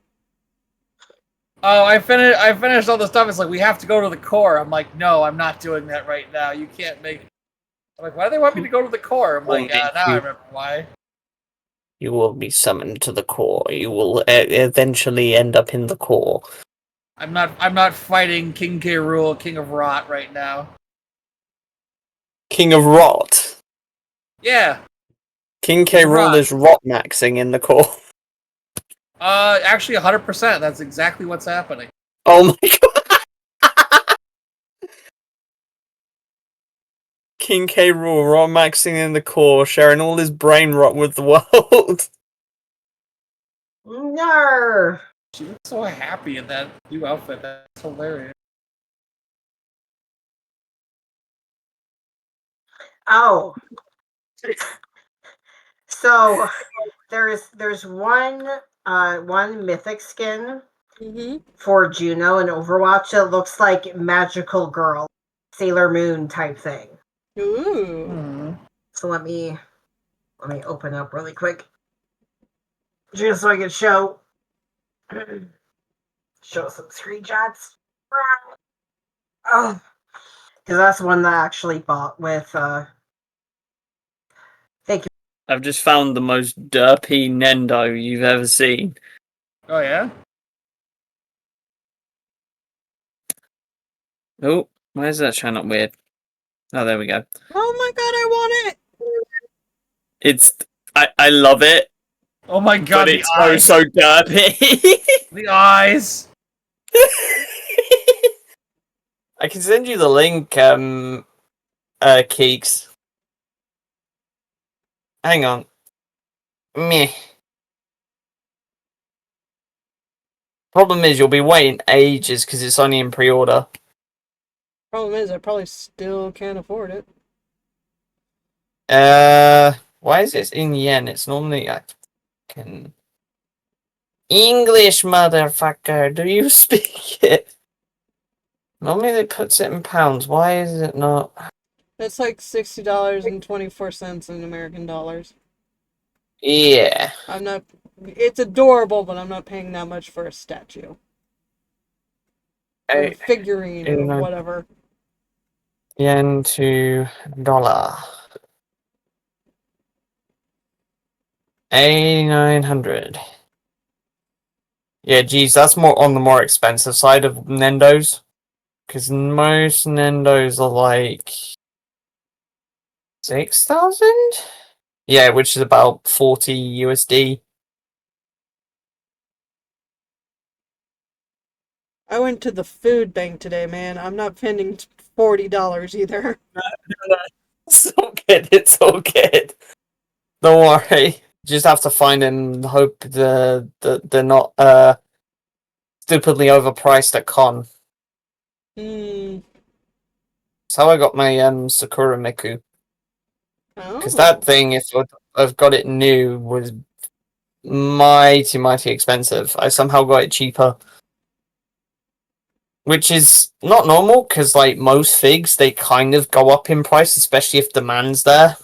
Oh, I finished all the stuff. It's like, we have to go to the core. I'm like, no, I'm not doing that right now. You can't make. I'm like, why do they want me to go to the core? I'm like, now I remember why. You will be summoned to the core. You will eventually end up in the core. I'm not fighting King K. Rool, King of Rot right now. King of Rot. Yeah. King K. Rool is rot maxing in the core. Actually 100%. That's exactly what's happening. Oh my god. King K. Rool rot maxing in the core, sharing all his brain rot with the world. No. She looks so happy in that new outfit. That's hilarious. Oh. So there's one mythic skin for Juno in Overwatch that looks like magical girl, Sailor Moon type thing. Ooh. So let me open up really quick, just so I can show some screenshots. Oh, because that's one that I actually bought with. Thank you. I've just found the most derpy Nendo you've ever seen. Oh yeah? Oh, why is that showing up weird? Oh, there we go. Oh my god, I want it! I love it. Oh my god, But the it's eyes! so derpy. The eyes! I can send you the link, Keeks. Hang on. Meh. Problem is, you'll be waiting ages because it's only in pre-order. Problem is, I probably still can't afford it. Why is it in yen? It's normally I can English, motherfucker. Do you speak it? Normally they put it in pounds. Why is it not? It's like $60.24 in American dollars. Yeah. I'm not. It's adorable, but I'm not paying that much for a statue or a figurine or whatever. Yen to dollar. 8,900. Yeah, geez, that's more on the more expensive side of Nendos. Because most Nendos are like 6,000? Yeah, which is about 40 USD. I went to the food bank today, man. I'm not spending $40 either. It's all good. It's all good. Don't worry. Just have to find and hope they're not stupidly overpriced at con. Hmm. That's how I got my Sakura Miku. Because Oh. that thing, if I've got it new, was mighty expensive. I somehow got it cheaper. Which is not normal, because like most figs, they kind of go up in price, especially if demand's there.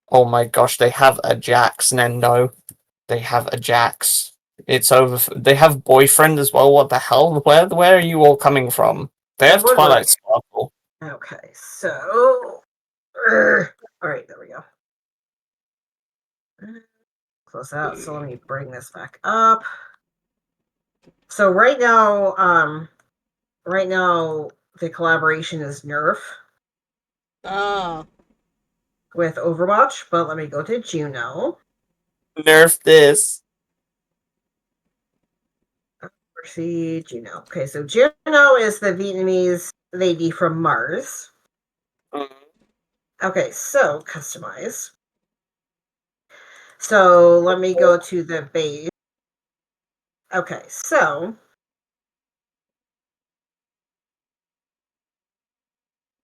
Oh my gosh, they have a Jax, Nendo. They have a Jax. It's over. They have boyfriend as well. What the hell? Where are you all coming from? They have Woodward. Twilight Sparkle. Okay, so. Alright, there we go. Close out. So let me bring this back up. So right now the collaboration is Nerf Ah. with Overwatch, but let me go to Juno. Nerf this. See Juno. Okay, so Juno is the Vietnamese lady from Mars. Okay, so customize. So let me go to the base. Okay, so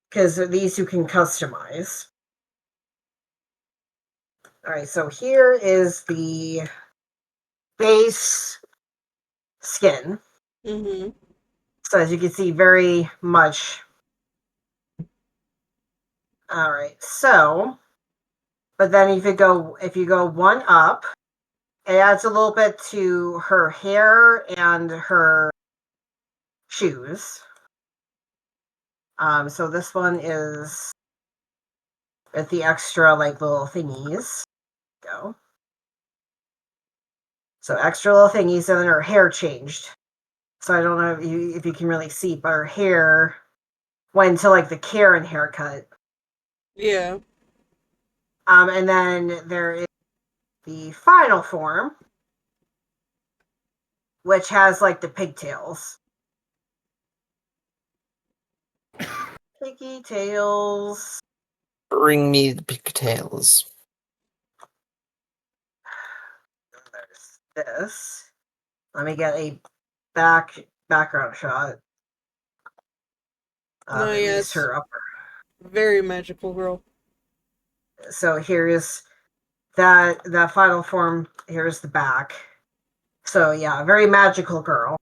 because these you can customize. All right, so here is the base skin. Mm-hmm. So as you can see, very much. All right, so, but then if you go one up, it adds a little bit to her hair and her shoes. So this one is with the extra like little thingies. Go. So extra little thingies, and then her hair changed. So I don't know if you can really see, but her hair went to like the Karen haircut. Yeah. And then there is the final form, which has like the pigtails. Piggy tails. Bring me the pigtails. There's this. Let me get a background shot. No, At yes. least her upper. Very magical girl. So here's that final form. Here's the back. So yeah, very magical girl.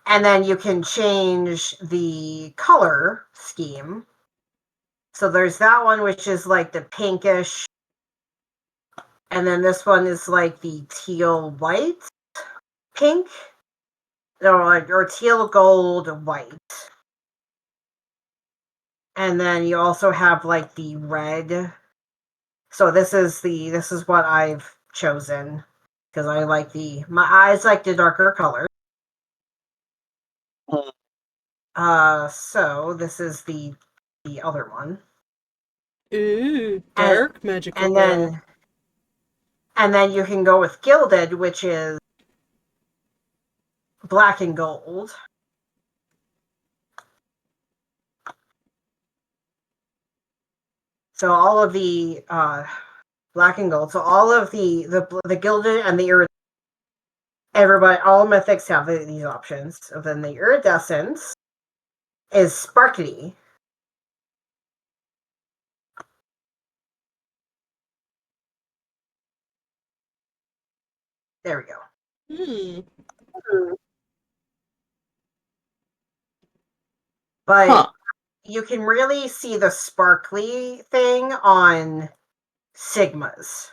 And then you can change the color scheme. So there's that one, which is like the pinkish. And then this one is like the teal white pink. Or teal gold white. And then you also have like the red. So this is what I've chosen. Because I like my eyes like the darker color. So this is the other one. Ooh, dark magical And girl. then you can go with gilded, which is black and gold. So all of the black and gold. So all of the gilded and the all mythics have these options. So then the iridescence is sparkly. There we go. But you can really see the sparkly thing on Sigma's.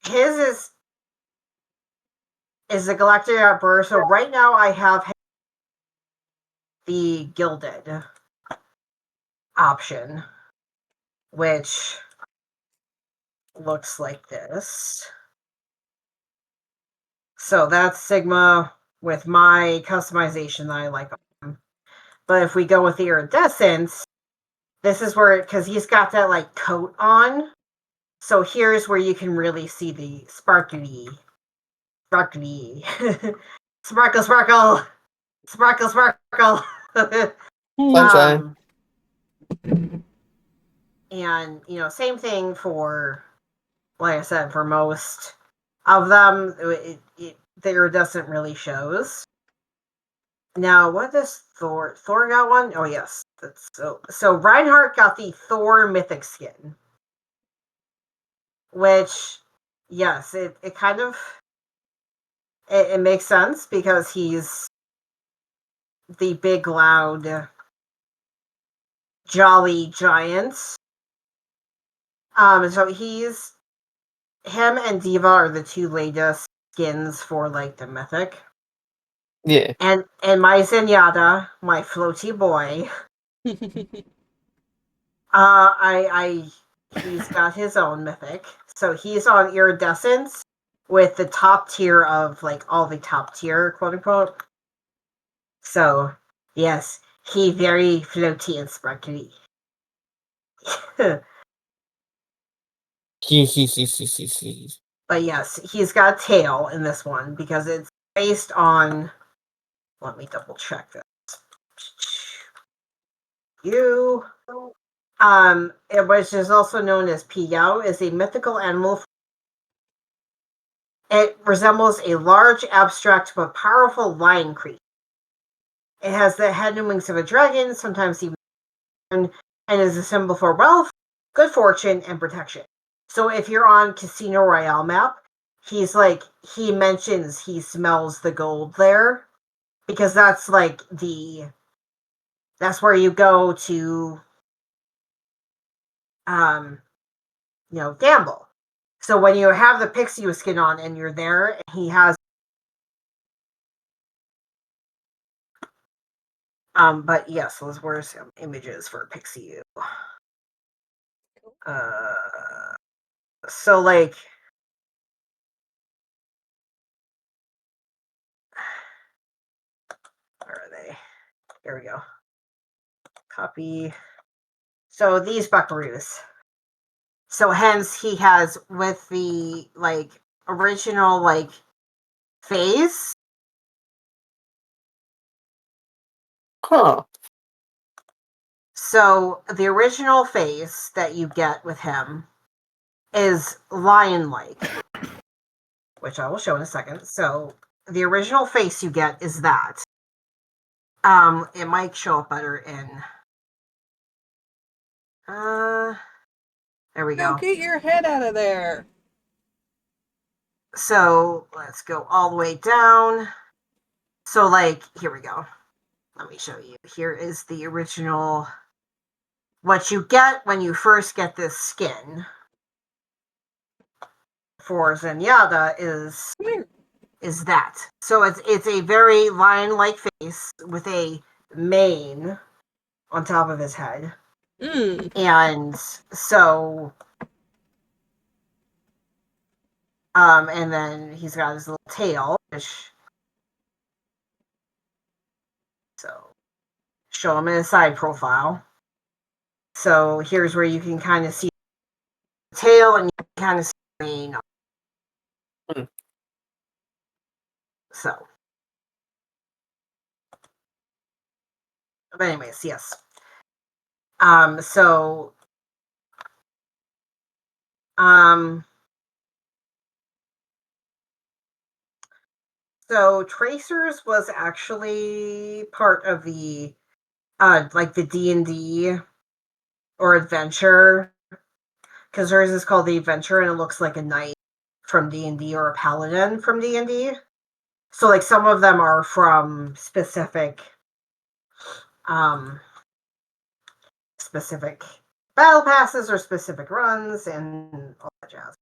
His is the Galactic Outburst. So right now I have the gilded option, which looks like this. So that's Sigma with my customization that I like. But if we go with the iridescence, this is where because he's got that like coat on. So here's where you can really see the sparkly, sparkle, sparkle, sparkle, sparkle. Sunshine. And same thing for, like I said, for most of them, the iridescent really shows. Now, what does Thor got one? Oh yes, that's so Reinhardt got the Thor mythic skin, which, yes, it kind of it makes sense because he's the big, loud, jolly giant. So him and Diva are the two latest skins for like the mythic. Yeah. And my Zenyatta, my floaty boy, he's got his own mythic. So he's on iridescence with the top tier of like all the top tier, quote unquote. So yes, he very floaty and sparkly. But yes, he's got a tail in this one because it's based on. Let me double check this. Which is also known as Piyao, is a mythical animal. It resembles a large, abstract, but powerful lion creature. It has the head and wings of a dragon, sometimes even, and is a symbol for wealth, good fortune, and protection. So if you're on Casino Royale map, he mentions he smells the gold there, because that's like that's where you go to gamble. So when you have the Pixie skin on and you're there, and he has but yes, let's where some images for Pixie. So like where are they? Here we go. Copy. So these buckaroos. So hence he has with the like original like face. Huh. So the original face that you get with him is lion-like, which I will show in a second. So the original face you get is that. It might show up better in. There we Now go. get your head out of there. So let's go all the way down. So like, here we go. Let me show you. Here is the original. What you get when you first get this skin for Zenyatta is that. So it's a very lion-like face with a mane on top of his head. And so and then he's got his little tail, so show him in his side profile. So here's where you can kind of see the tail and you can kind of see the mane. So, but anyways, yes. So Tracers was actually part of the like the D&D or adventure, because hers is called the adventure and it looks like a knight from D&D or a paladin from D&D. So like some of them are from specific battle passes or specific runs and all that jazz.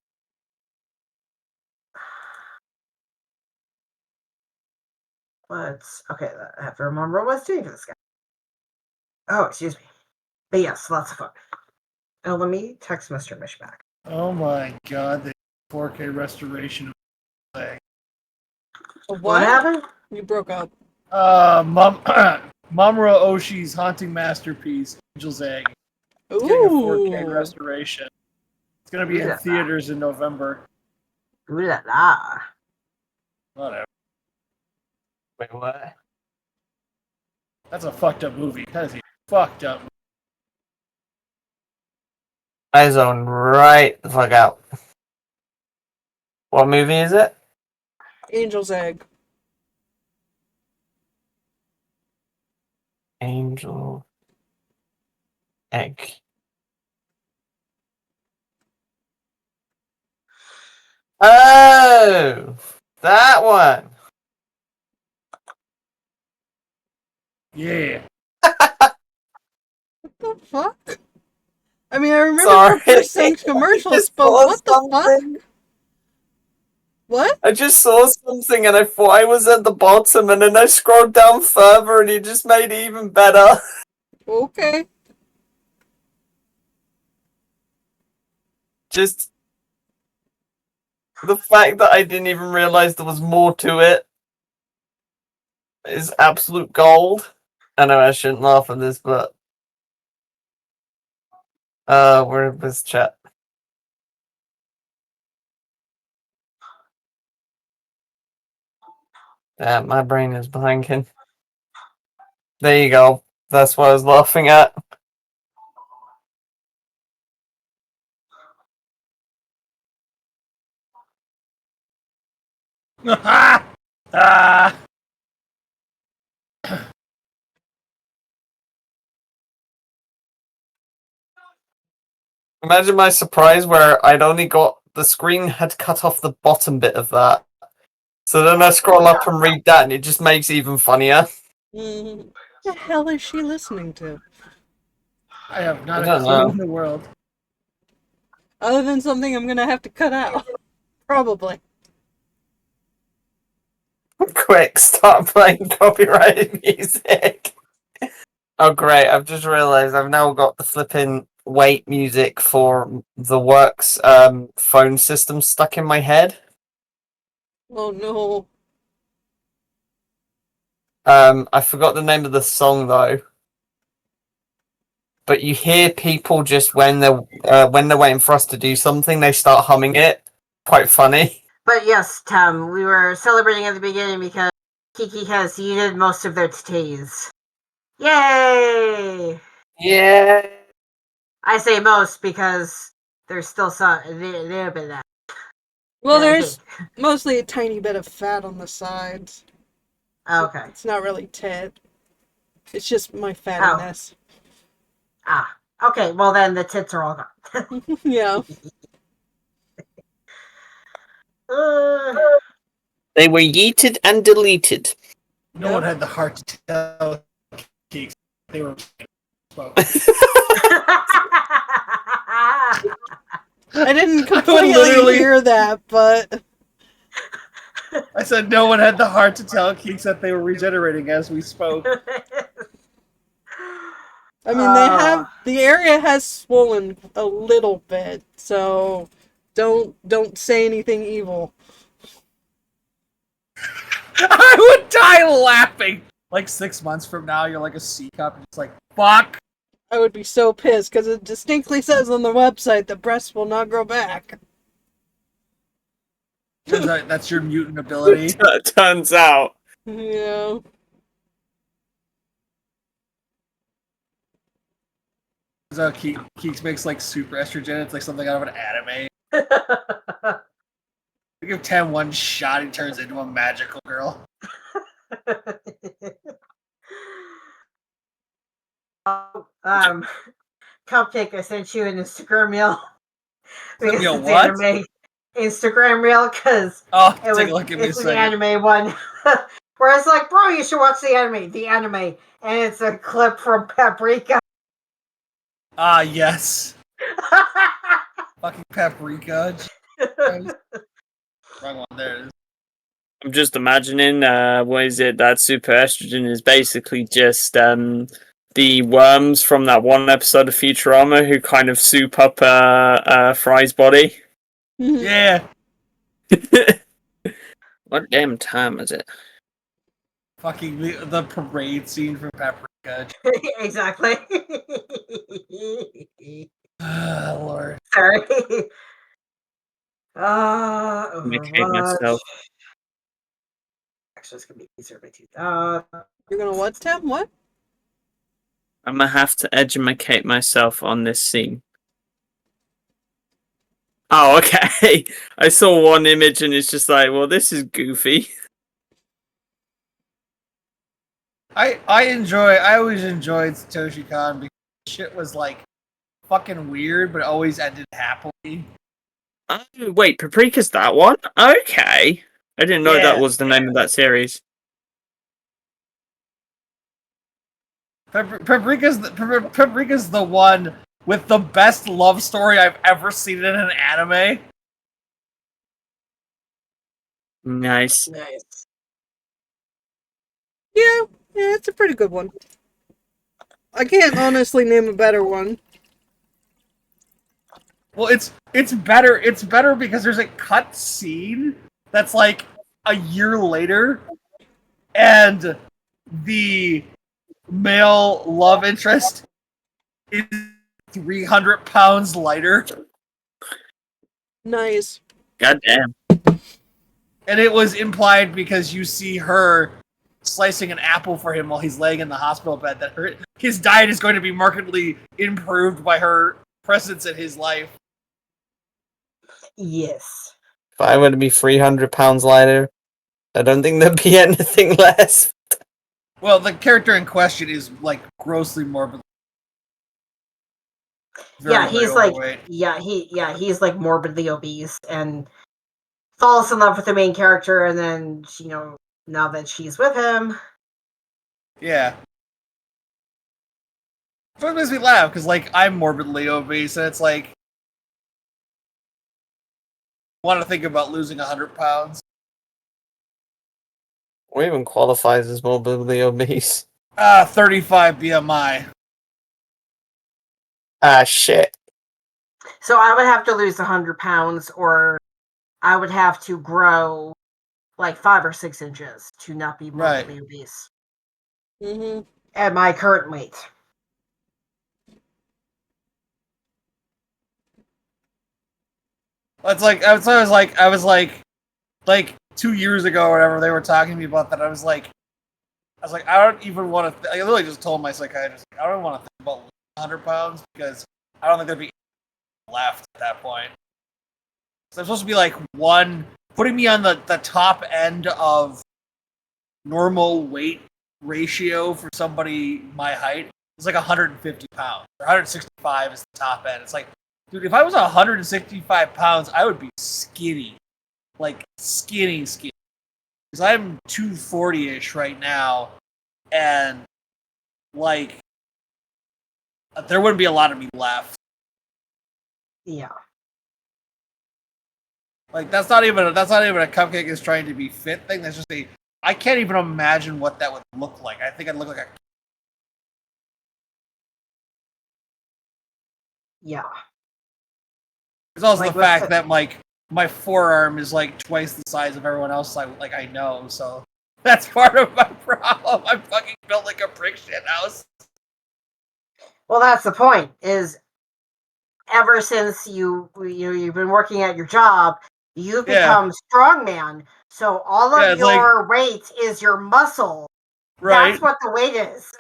Okay, I have to remember what I was doing for this guy. Oh, excuse me. But yes, lots of fun. Oh, let me text Mr. Mish back. Oh my god, the 4K restoration of the What happened? You broke up. Mamura Oshi's haunting masterpiece, Angel's Egg. It's getting a 4K restoration. It's gonna be Ooh la in la. theaters in November. Ooh la la. Whatever. Wait, what? That's a fucked up movie. That is a fucked up movie. I zone right the fuck out. What movie is it? Angel's Egg. Angel Egg. Oh, that one. Yeah. What the fuck? I mean, I remember Sorry. the first Sun's commercials, Just but saw what the fuck? something. What? I just saw something and I thought I was at the bottom, and then I scrolled down further and he just made it even better. Okay. Just the fact that I didn't even realize there was more to it is absolute gold. I know I shouldn't laugh at this, but where was chat? Damn, my brain is blanking. There you go. That's what I was laughing at. Ah. Imagine my surprise where I'd only got the screen had cut off the bottom bit of that. So then I scroll up and read that, and it just makes it even funnier. What the hell is she listening to? I have not I a don't clue know. in the world. Other than something I'm gonna have to cut out. Probably. Quick, start playing copyrighted music. Oh great, I've just realised I've now got the flipping wait music for the Works phone system stuck in my head. Oh no. I forgot the name of the song though. But you hear people just when they're waiting for us to do something, they start humming it. Quite funny. But yes, Tom, we were celebrating at the beginning because Kiki has yeeted most of their titties. Yay! Yeah. I say most because there's still some a little bit of that. Well, Yeah, I there's mostly a tiny bit of fat on the sides. So Okay. it's not really tit. It's just my fattiness. Ah. Okay, well then the tits are all gone. Yeah. Uh, They were yeeted and deleted. No one had the heart to tell Geeks they were. I didn't would completely literally- hear that, but I said no one had the heart to tell Geeks that they were regenerating as we spoke. I mean the area has swollen a little bit, so don't say anything evil. I would die laughing. Like 6 months from now, you're like a C cup, and it's like, fuck. I would be so pissed because it distinctly says on the website that breasts will not grow back. Turns out that's your mutant ability. Turns out. Yeah. So Keeks makes like super estrogen. It's like something out of an anime. You give Tam one shot, he turns into a magical girl. Cupcake, I sent you an Instagram reel. Sent me a It's what? Anime Instagram reel because Oh, take a look at me a it's an second. anime one. Where it's like, bro, you should watch the anime, and it's a clip from Paprika. Ah, yes. Fucking paprika. Jesus. Wrong one. There it is. I'm just imagining, what is it? That super estrogen is basically just the worms from that one episode of Futurama who kind of soup up Fry's body. Yeah. What damn time is it? Fucking the parade scene from Paprika. Exactly. Lord. Sorry. Medicate myself. Overwatch. Actually, it's gonna be easier by two. You're gonna what, Tim? What? I'm gonna have to educate myself on this scene. Oh, okay. I saw one image and it's just like, well, this is goofy. I always enjoyed Satoshi Kon because shit was like fucking weird, but it always ended happily. Oh, wait, Paprika's that one? Okay. I didn't know that was the name of that series. Paprika's the one with the best love story I've ever seen in an anime. Nice. Nice. Yeah, it's a pretty good one. I can't honestly name a better one. Well, it's better. It's better because there's a cut scene that's like a year later, and the male love interest is 300 pounds lighter. Nice. Goddamn. And it was implied because you see her slicing an apple for him while he's laying in the hospital bed that his diet is going to be markedly improved by her presence in his life. Yes. If I were to be 300 pounds lighter, I don't think there'd be anything less. Well, the character in question is like grossly morbid. Yeah, he's like he's like morbidly obese and falls in love with the main character, and then now that she's with him. Yeah. So it makes me laugh because like I'm morbidly obese, and it's like I want to think about losing 100 pounds. What even qualifies as morbidly obese? 35 BMI. Ah, shit. So I would have to lose 100 pounds, or I would have to grow like 5 or 6 inches to not be morbidly obese. Mm-hmm. At my current weight. It's like I was like 2 years ago or whatever they were talking to me about that. I was like I don't even want to. I literally just told my psychiatrist I don't want to think about losing 100 pounds because I don't think there'd be left at that point. So I'm supposed to be like putting me on the top end of normal weight ratio for somebody my height. It's like 150 pounds. Or 165 is the top end. It's like, dude, if I was 165 pounds, I would be skinny. Like, skinny. Because I'm 240-ish right now, and, like, there wouldn't be a lot of me left. Yeah. Like, that's not even a Cupcake is trying to be fit thing. That's just I can't even imagine what that would look like. I think I'd look like a... Yeah. There's also Like, the fact that, like, my forearm is, like, twice the size of everyone else I know, so that's part of my problem. I'm fucking built like a brick shit house. Well, that's the point, is ever since you've been working at your job, you've become strongman. So all of your weight is your muscle. Right. That's what the weight is.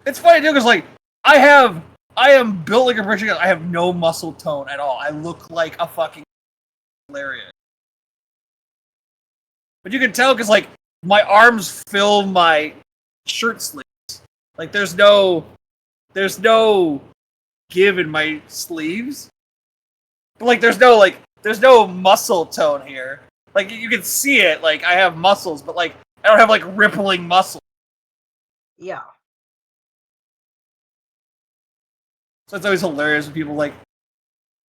It's funny too, because like I am built like a brick shit house. I have no muscle tone at all. I look like a fucking hilarious. But you can tell because like my arms fill my shirt sleeves. Like there's no give in my sleeves. But like there's no muscle tone here. Like you can see it, like I have muscles, but like I don't have like rippling muscle. Yeah. So it's always hilarious when people like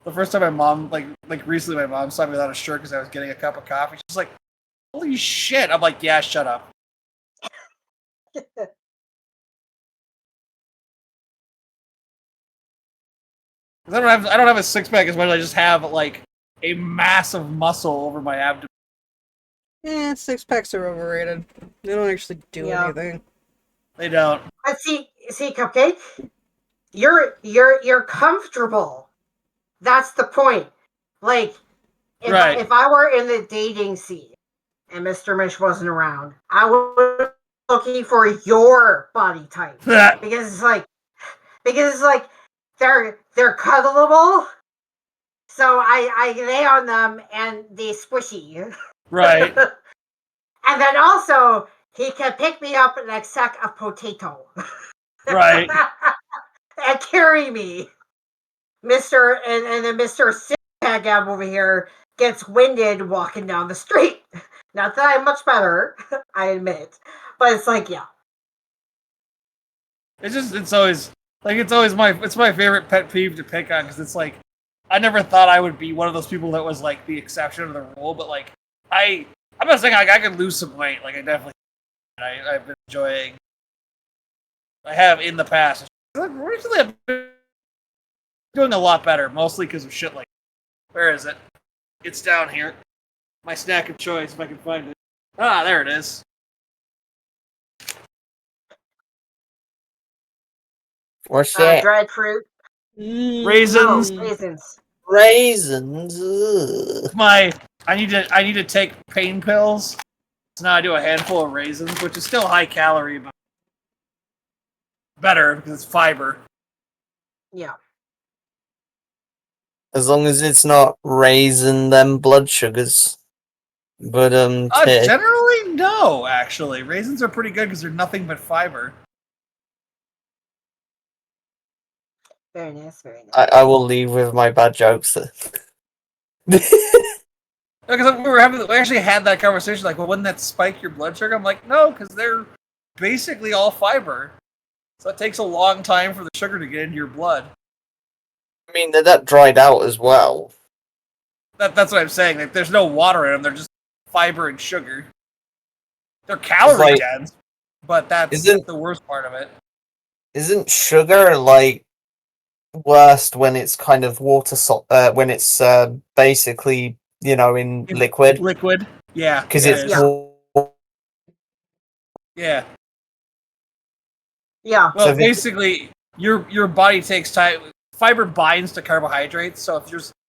the first time my mom like recently my mom saw me without a shirt because I was getting a cup of coffee. She's like, "Holy shit!" I'm like, "Yeah, shut up." I don't have a six pack as much as I just have like a massive muscle over my abdomen. Yeah, 6-packs are overrated. They don't actually do anything. They don't. But see, Cupcake, you're comfortable. That's the point. Like, Right. if I were in the dating scene and Mr. Mish wasn't around, I would be looking for your body type because it's like they're cuddleable. So I lay on them and they squishy. Right. And then also he can pick me up in a sack of potato. Right. And carry me. And then Mr. Sitagab over here gets winded walking down the street. Not that I'm much better, I admit. But it's like, yeah. It's always my favorite pet peeve to pick on because it's like I never thought I would be one of those people that was like the exception to the rule, but like I'm not saying like I could lose some weight. Like I definitely I've been enjoying. I have in the past. Recently, I've been doing a lot better, mostly because of shit like. Where is it? It's down here. My snack of choice, if I can find it. Ah, there it is. What's that? Dried fruit. Raisins. No, raisins. Raisins. Ugh. I need to take pain pills. So now I do a handful of raisins, which is still high calorie, but better because it's fiber. Yeah. As long as it's not raising them blood sugars. But Generally, no. Actually, raisins are pretty good because they're nothing but fiber. Very nice, very nice. I will leave with my bad jokes. Because we actually had that conversation. Like, well, wouldn't that spike your blood sugar? I'm like, no, because they're basically all fiber. So it takes a long time for the sugar to get into your blood. I mean, they're that dried out as well. That's what I'm saying. Like, there's no water in them. They're just fiber and sugar. They're calorie dense, but that's the worst part of it. Isn't sugar like worst when it's kind of when it's basically in liquid? Liquid, yeah. Because it's yeah. Yeah. Well, so basically, your body takes time. Fiber binds to carbohydrates, so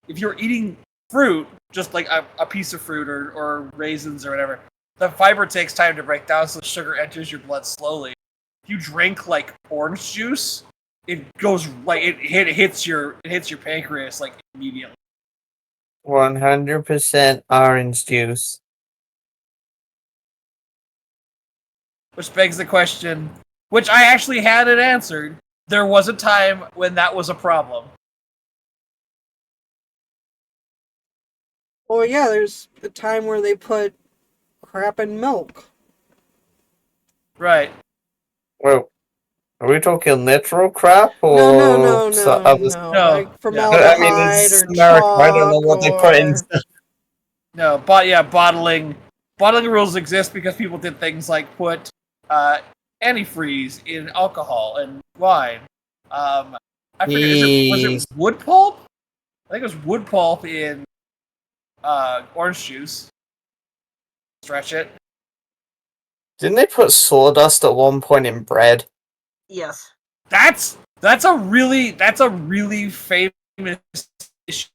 if you're eating fruit, just like a piece of fruit or raisins or whatever, the fiber takes time to break down, so sugar enters your blood slowly. If you drink like orange juice, it goes like it hits your pancreas like immediately. 100% orange juice. Which begs the question, which I actually had it answered. There was a time when that was a problem. Well, yeah, there's a time where they put crap in milk. Right. Well, are we talking literal crap or No. Like formaldehyde or chalk. I don't know what they put in. No, but yeah, bottling rules exist because people did things like put antifreeze in alcohol and wine. I forget. Was it wood pulp? I think it was wood pulp in orange juice. Stretch it. Didn't they put sawdust at one point in bread? Yes. That's a really famous issue.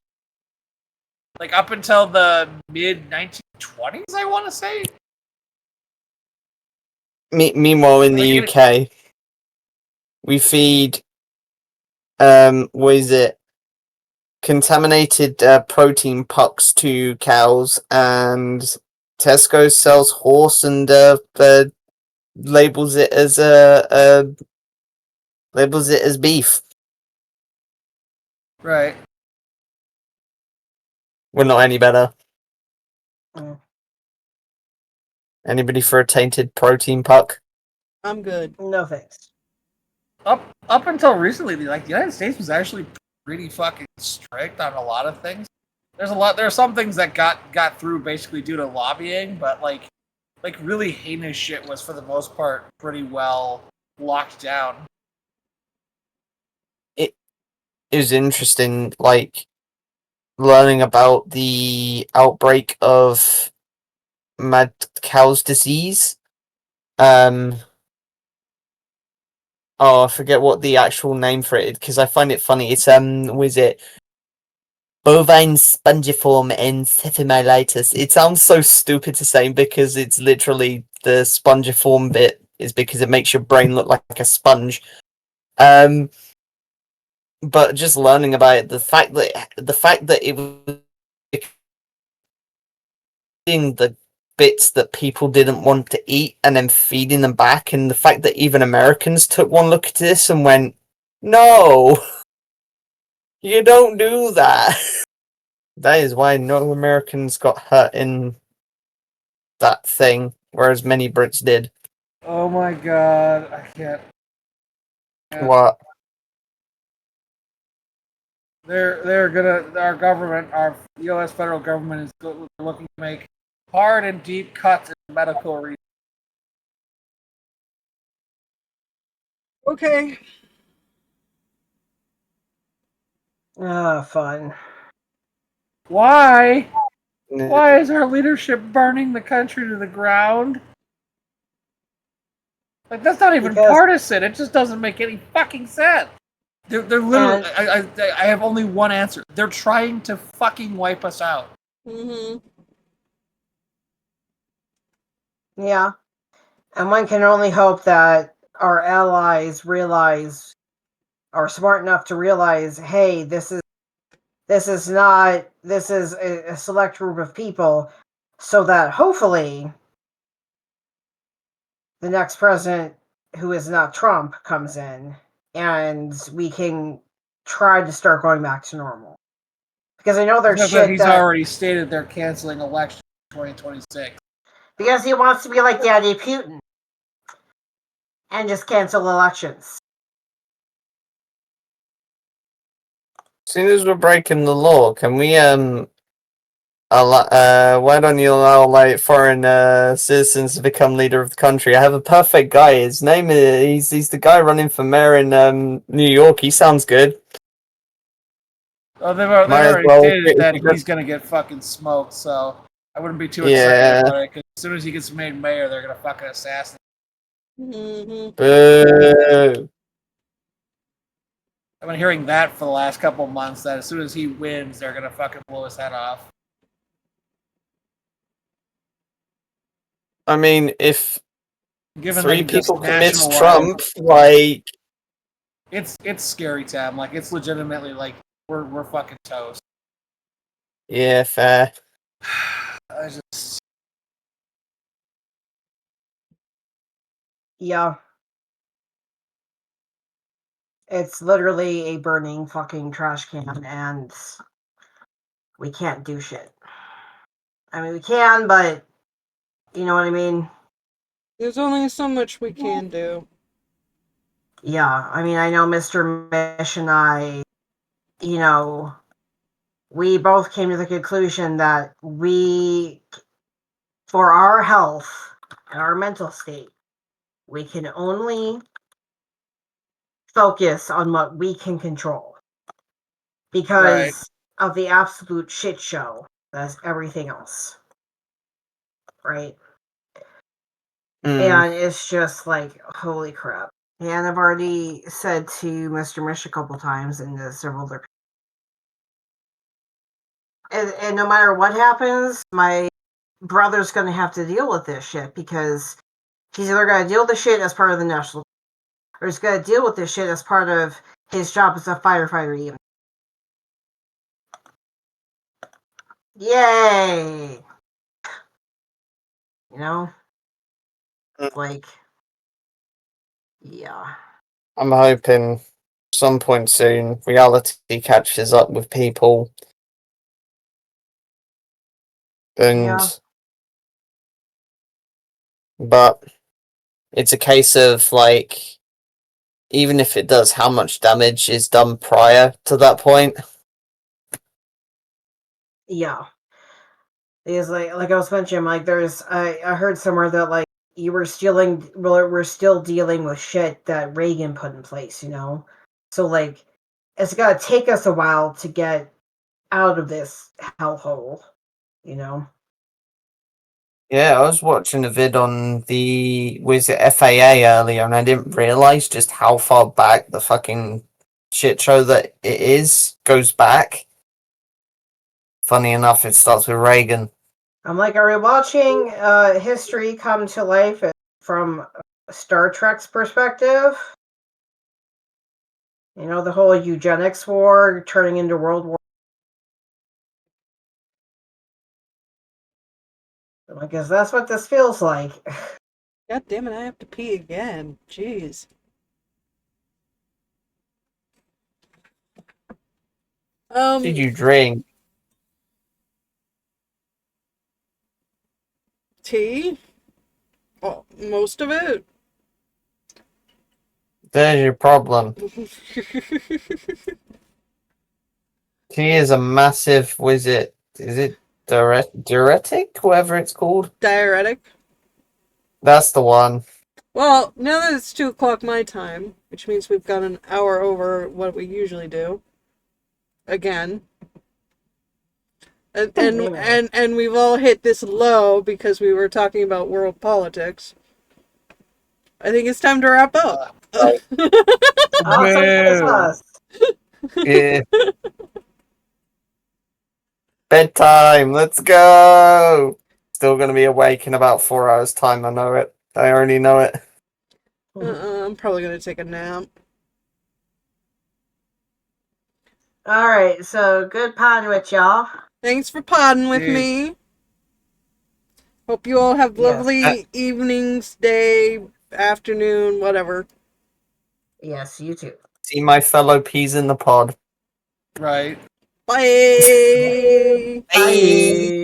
Like up until the mid 1920s, I want to say. Meanwhile, in the UK, we feed what is it? Contaminated protein pucks to cows, and Tesco sells horse and labels it as beef. Right. We're not any better. Mm. Anybody for a tainted protein puck? I'm good. No thanks. Up until recently, like the United States was actually pretty fucking strict on a lot of things. There are some things that got through basically due to lobbying, but like really heinous shit was for the most part pretty well locked down. It is interesting, like learning about the outbreak of mad cow's disease. I forget what the actual name for it, because I find it funny. It's was it bovine spongiform encephalomyelitis? It sounds so stupid to say because it's literally the spongiform bit is because it makes your brain look like a sponge. But just learning about it, the fact that it was eating the bits that people didn't want to eat and then feeding them back, and the fact that even Americans took one look at this and went, "No, you don't do that." That is why no Americans got hurt in that thing, whereas many Brits did. Oh my god, I can't. What? They're gonna, our government, our U.S. federal government is looking to make hard and deep cuts in medical research. Okay. Fun. Why? Why is our leadership burning the country to the ground? Like, that's not even partisan. It just doesn't make any fucking sense. They're literally. I have only one answer. They're trying to fucking wipe us out. Mm-hmm. Yeah. And one can only hope that our allies are smart enough to realize, hey, this is a select group of people, so that hopefully the next president, who is not Trump, comes in and we can try to start going back to normal. Because I know there's shit he's already stated they're canceling election in 2026. Because he wants to be like Daddy Putin and just cancel elections. As soon as we're breaking the law, can we why don't you allow like foreign citizens to become leader of the country? I have a perfect guy. His name is he's the guy running for mayor in New York. He sounds good. Oh, they've already stated that he's gonna get fucking smoked, so I wouldn't be too excited about it, because as soon as he gets made mayor, they're gonna fucking assassinate him. Mm-hmm. Boo. I've been hearing that for the last couple of months, that as soon as he wins, they're gonna fucking blow his head off. I mean, if Given three that he people just can miss nationalized, Trump, like it's scary time. Like, it's legitimately like we're fucking toast. yeah, fair. I just Yeah. It's literally a burning fucking trash can, and we can't do shit. I mean, we can, but you know what I mean? There's only so much we can do. Yeah, I mean, I know Mr. Mish and I, you know, we both came to the conclusion that for our health and our mental state, we can only focus on what we can control. Because of the absolute shit show that's everything else. Right? And it's just like, holy crap. And I've already said to Mr. Mish a couple times and to several other people. And no matter what happens, my brother's going to have to deal with this shit, because he's either going to deal with the shit as part of the national, or he's going to deal with this shit as part of his job as a firefighter even. Yay! You know? Like, yeah. I'm hoping some point soon reality catches up with people. And but it's a case of like, even if it does, how much damage is done prior to that point? Yeah. Because like I was mentioning, like I heard somewhere that like we're still dealing with shit that Reagan put in place, you know? So like it's gonna take us a while to get out of this hellhole, you know? Yeah, I was watching a vid on the FAA earlier, and I didn't realize just how far back the fucking shit show that it goes back. Funny enough, it starts with Reagan. I'm like, are we watching history come to life from Star Trek's perspective? You know, the whole eugenics war turning into World War. I guess that's what this feels like. God damn it, I have to pee again. Jeez. Did you drink? Tea? Well, most of it. There's your problem. Tea is a massive. Is it diuretic? Whatever it's called. Diuretic. That's the one. Well, now that it's 2 o'clock my time, which means we've got an hour over what we usually do. Again. And we've all hit this low because we were talking about world politics. I think it's time to wrap up. Awesome. Yeah. Bedtime. Let's go. Still gonna be awake in about 4 hours' time. I know it. I already know it. I'm probably gonna take a nap. All right, so good pod with y'all. Thanks for podding with me. Hope you all have lovely evenings, day, afternoon, whatever. Yes, you too. See my fellow peas in the pod. Right. Bye. Bye.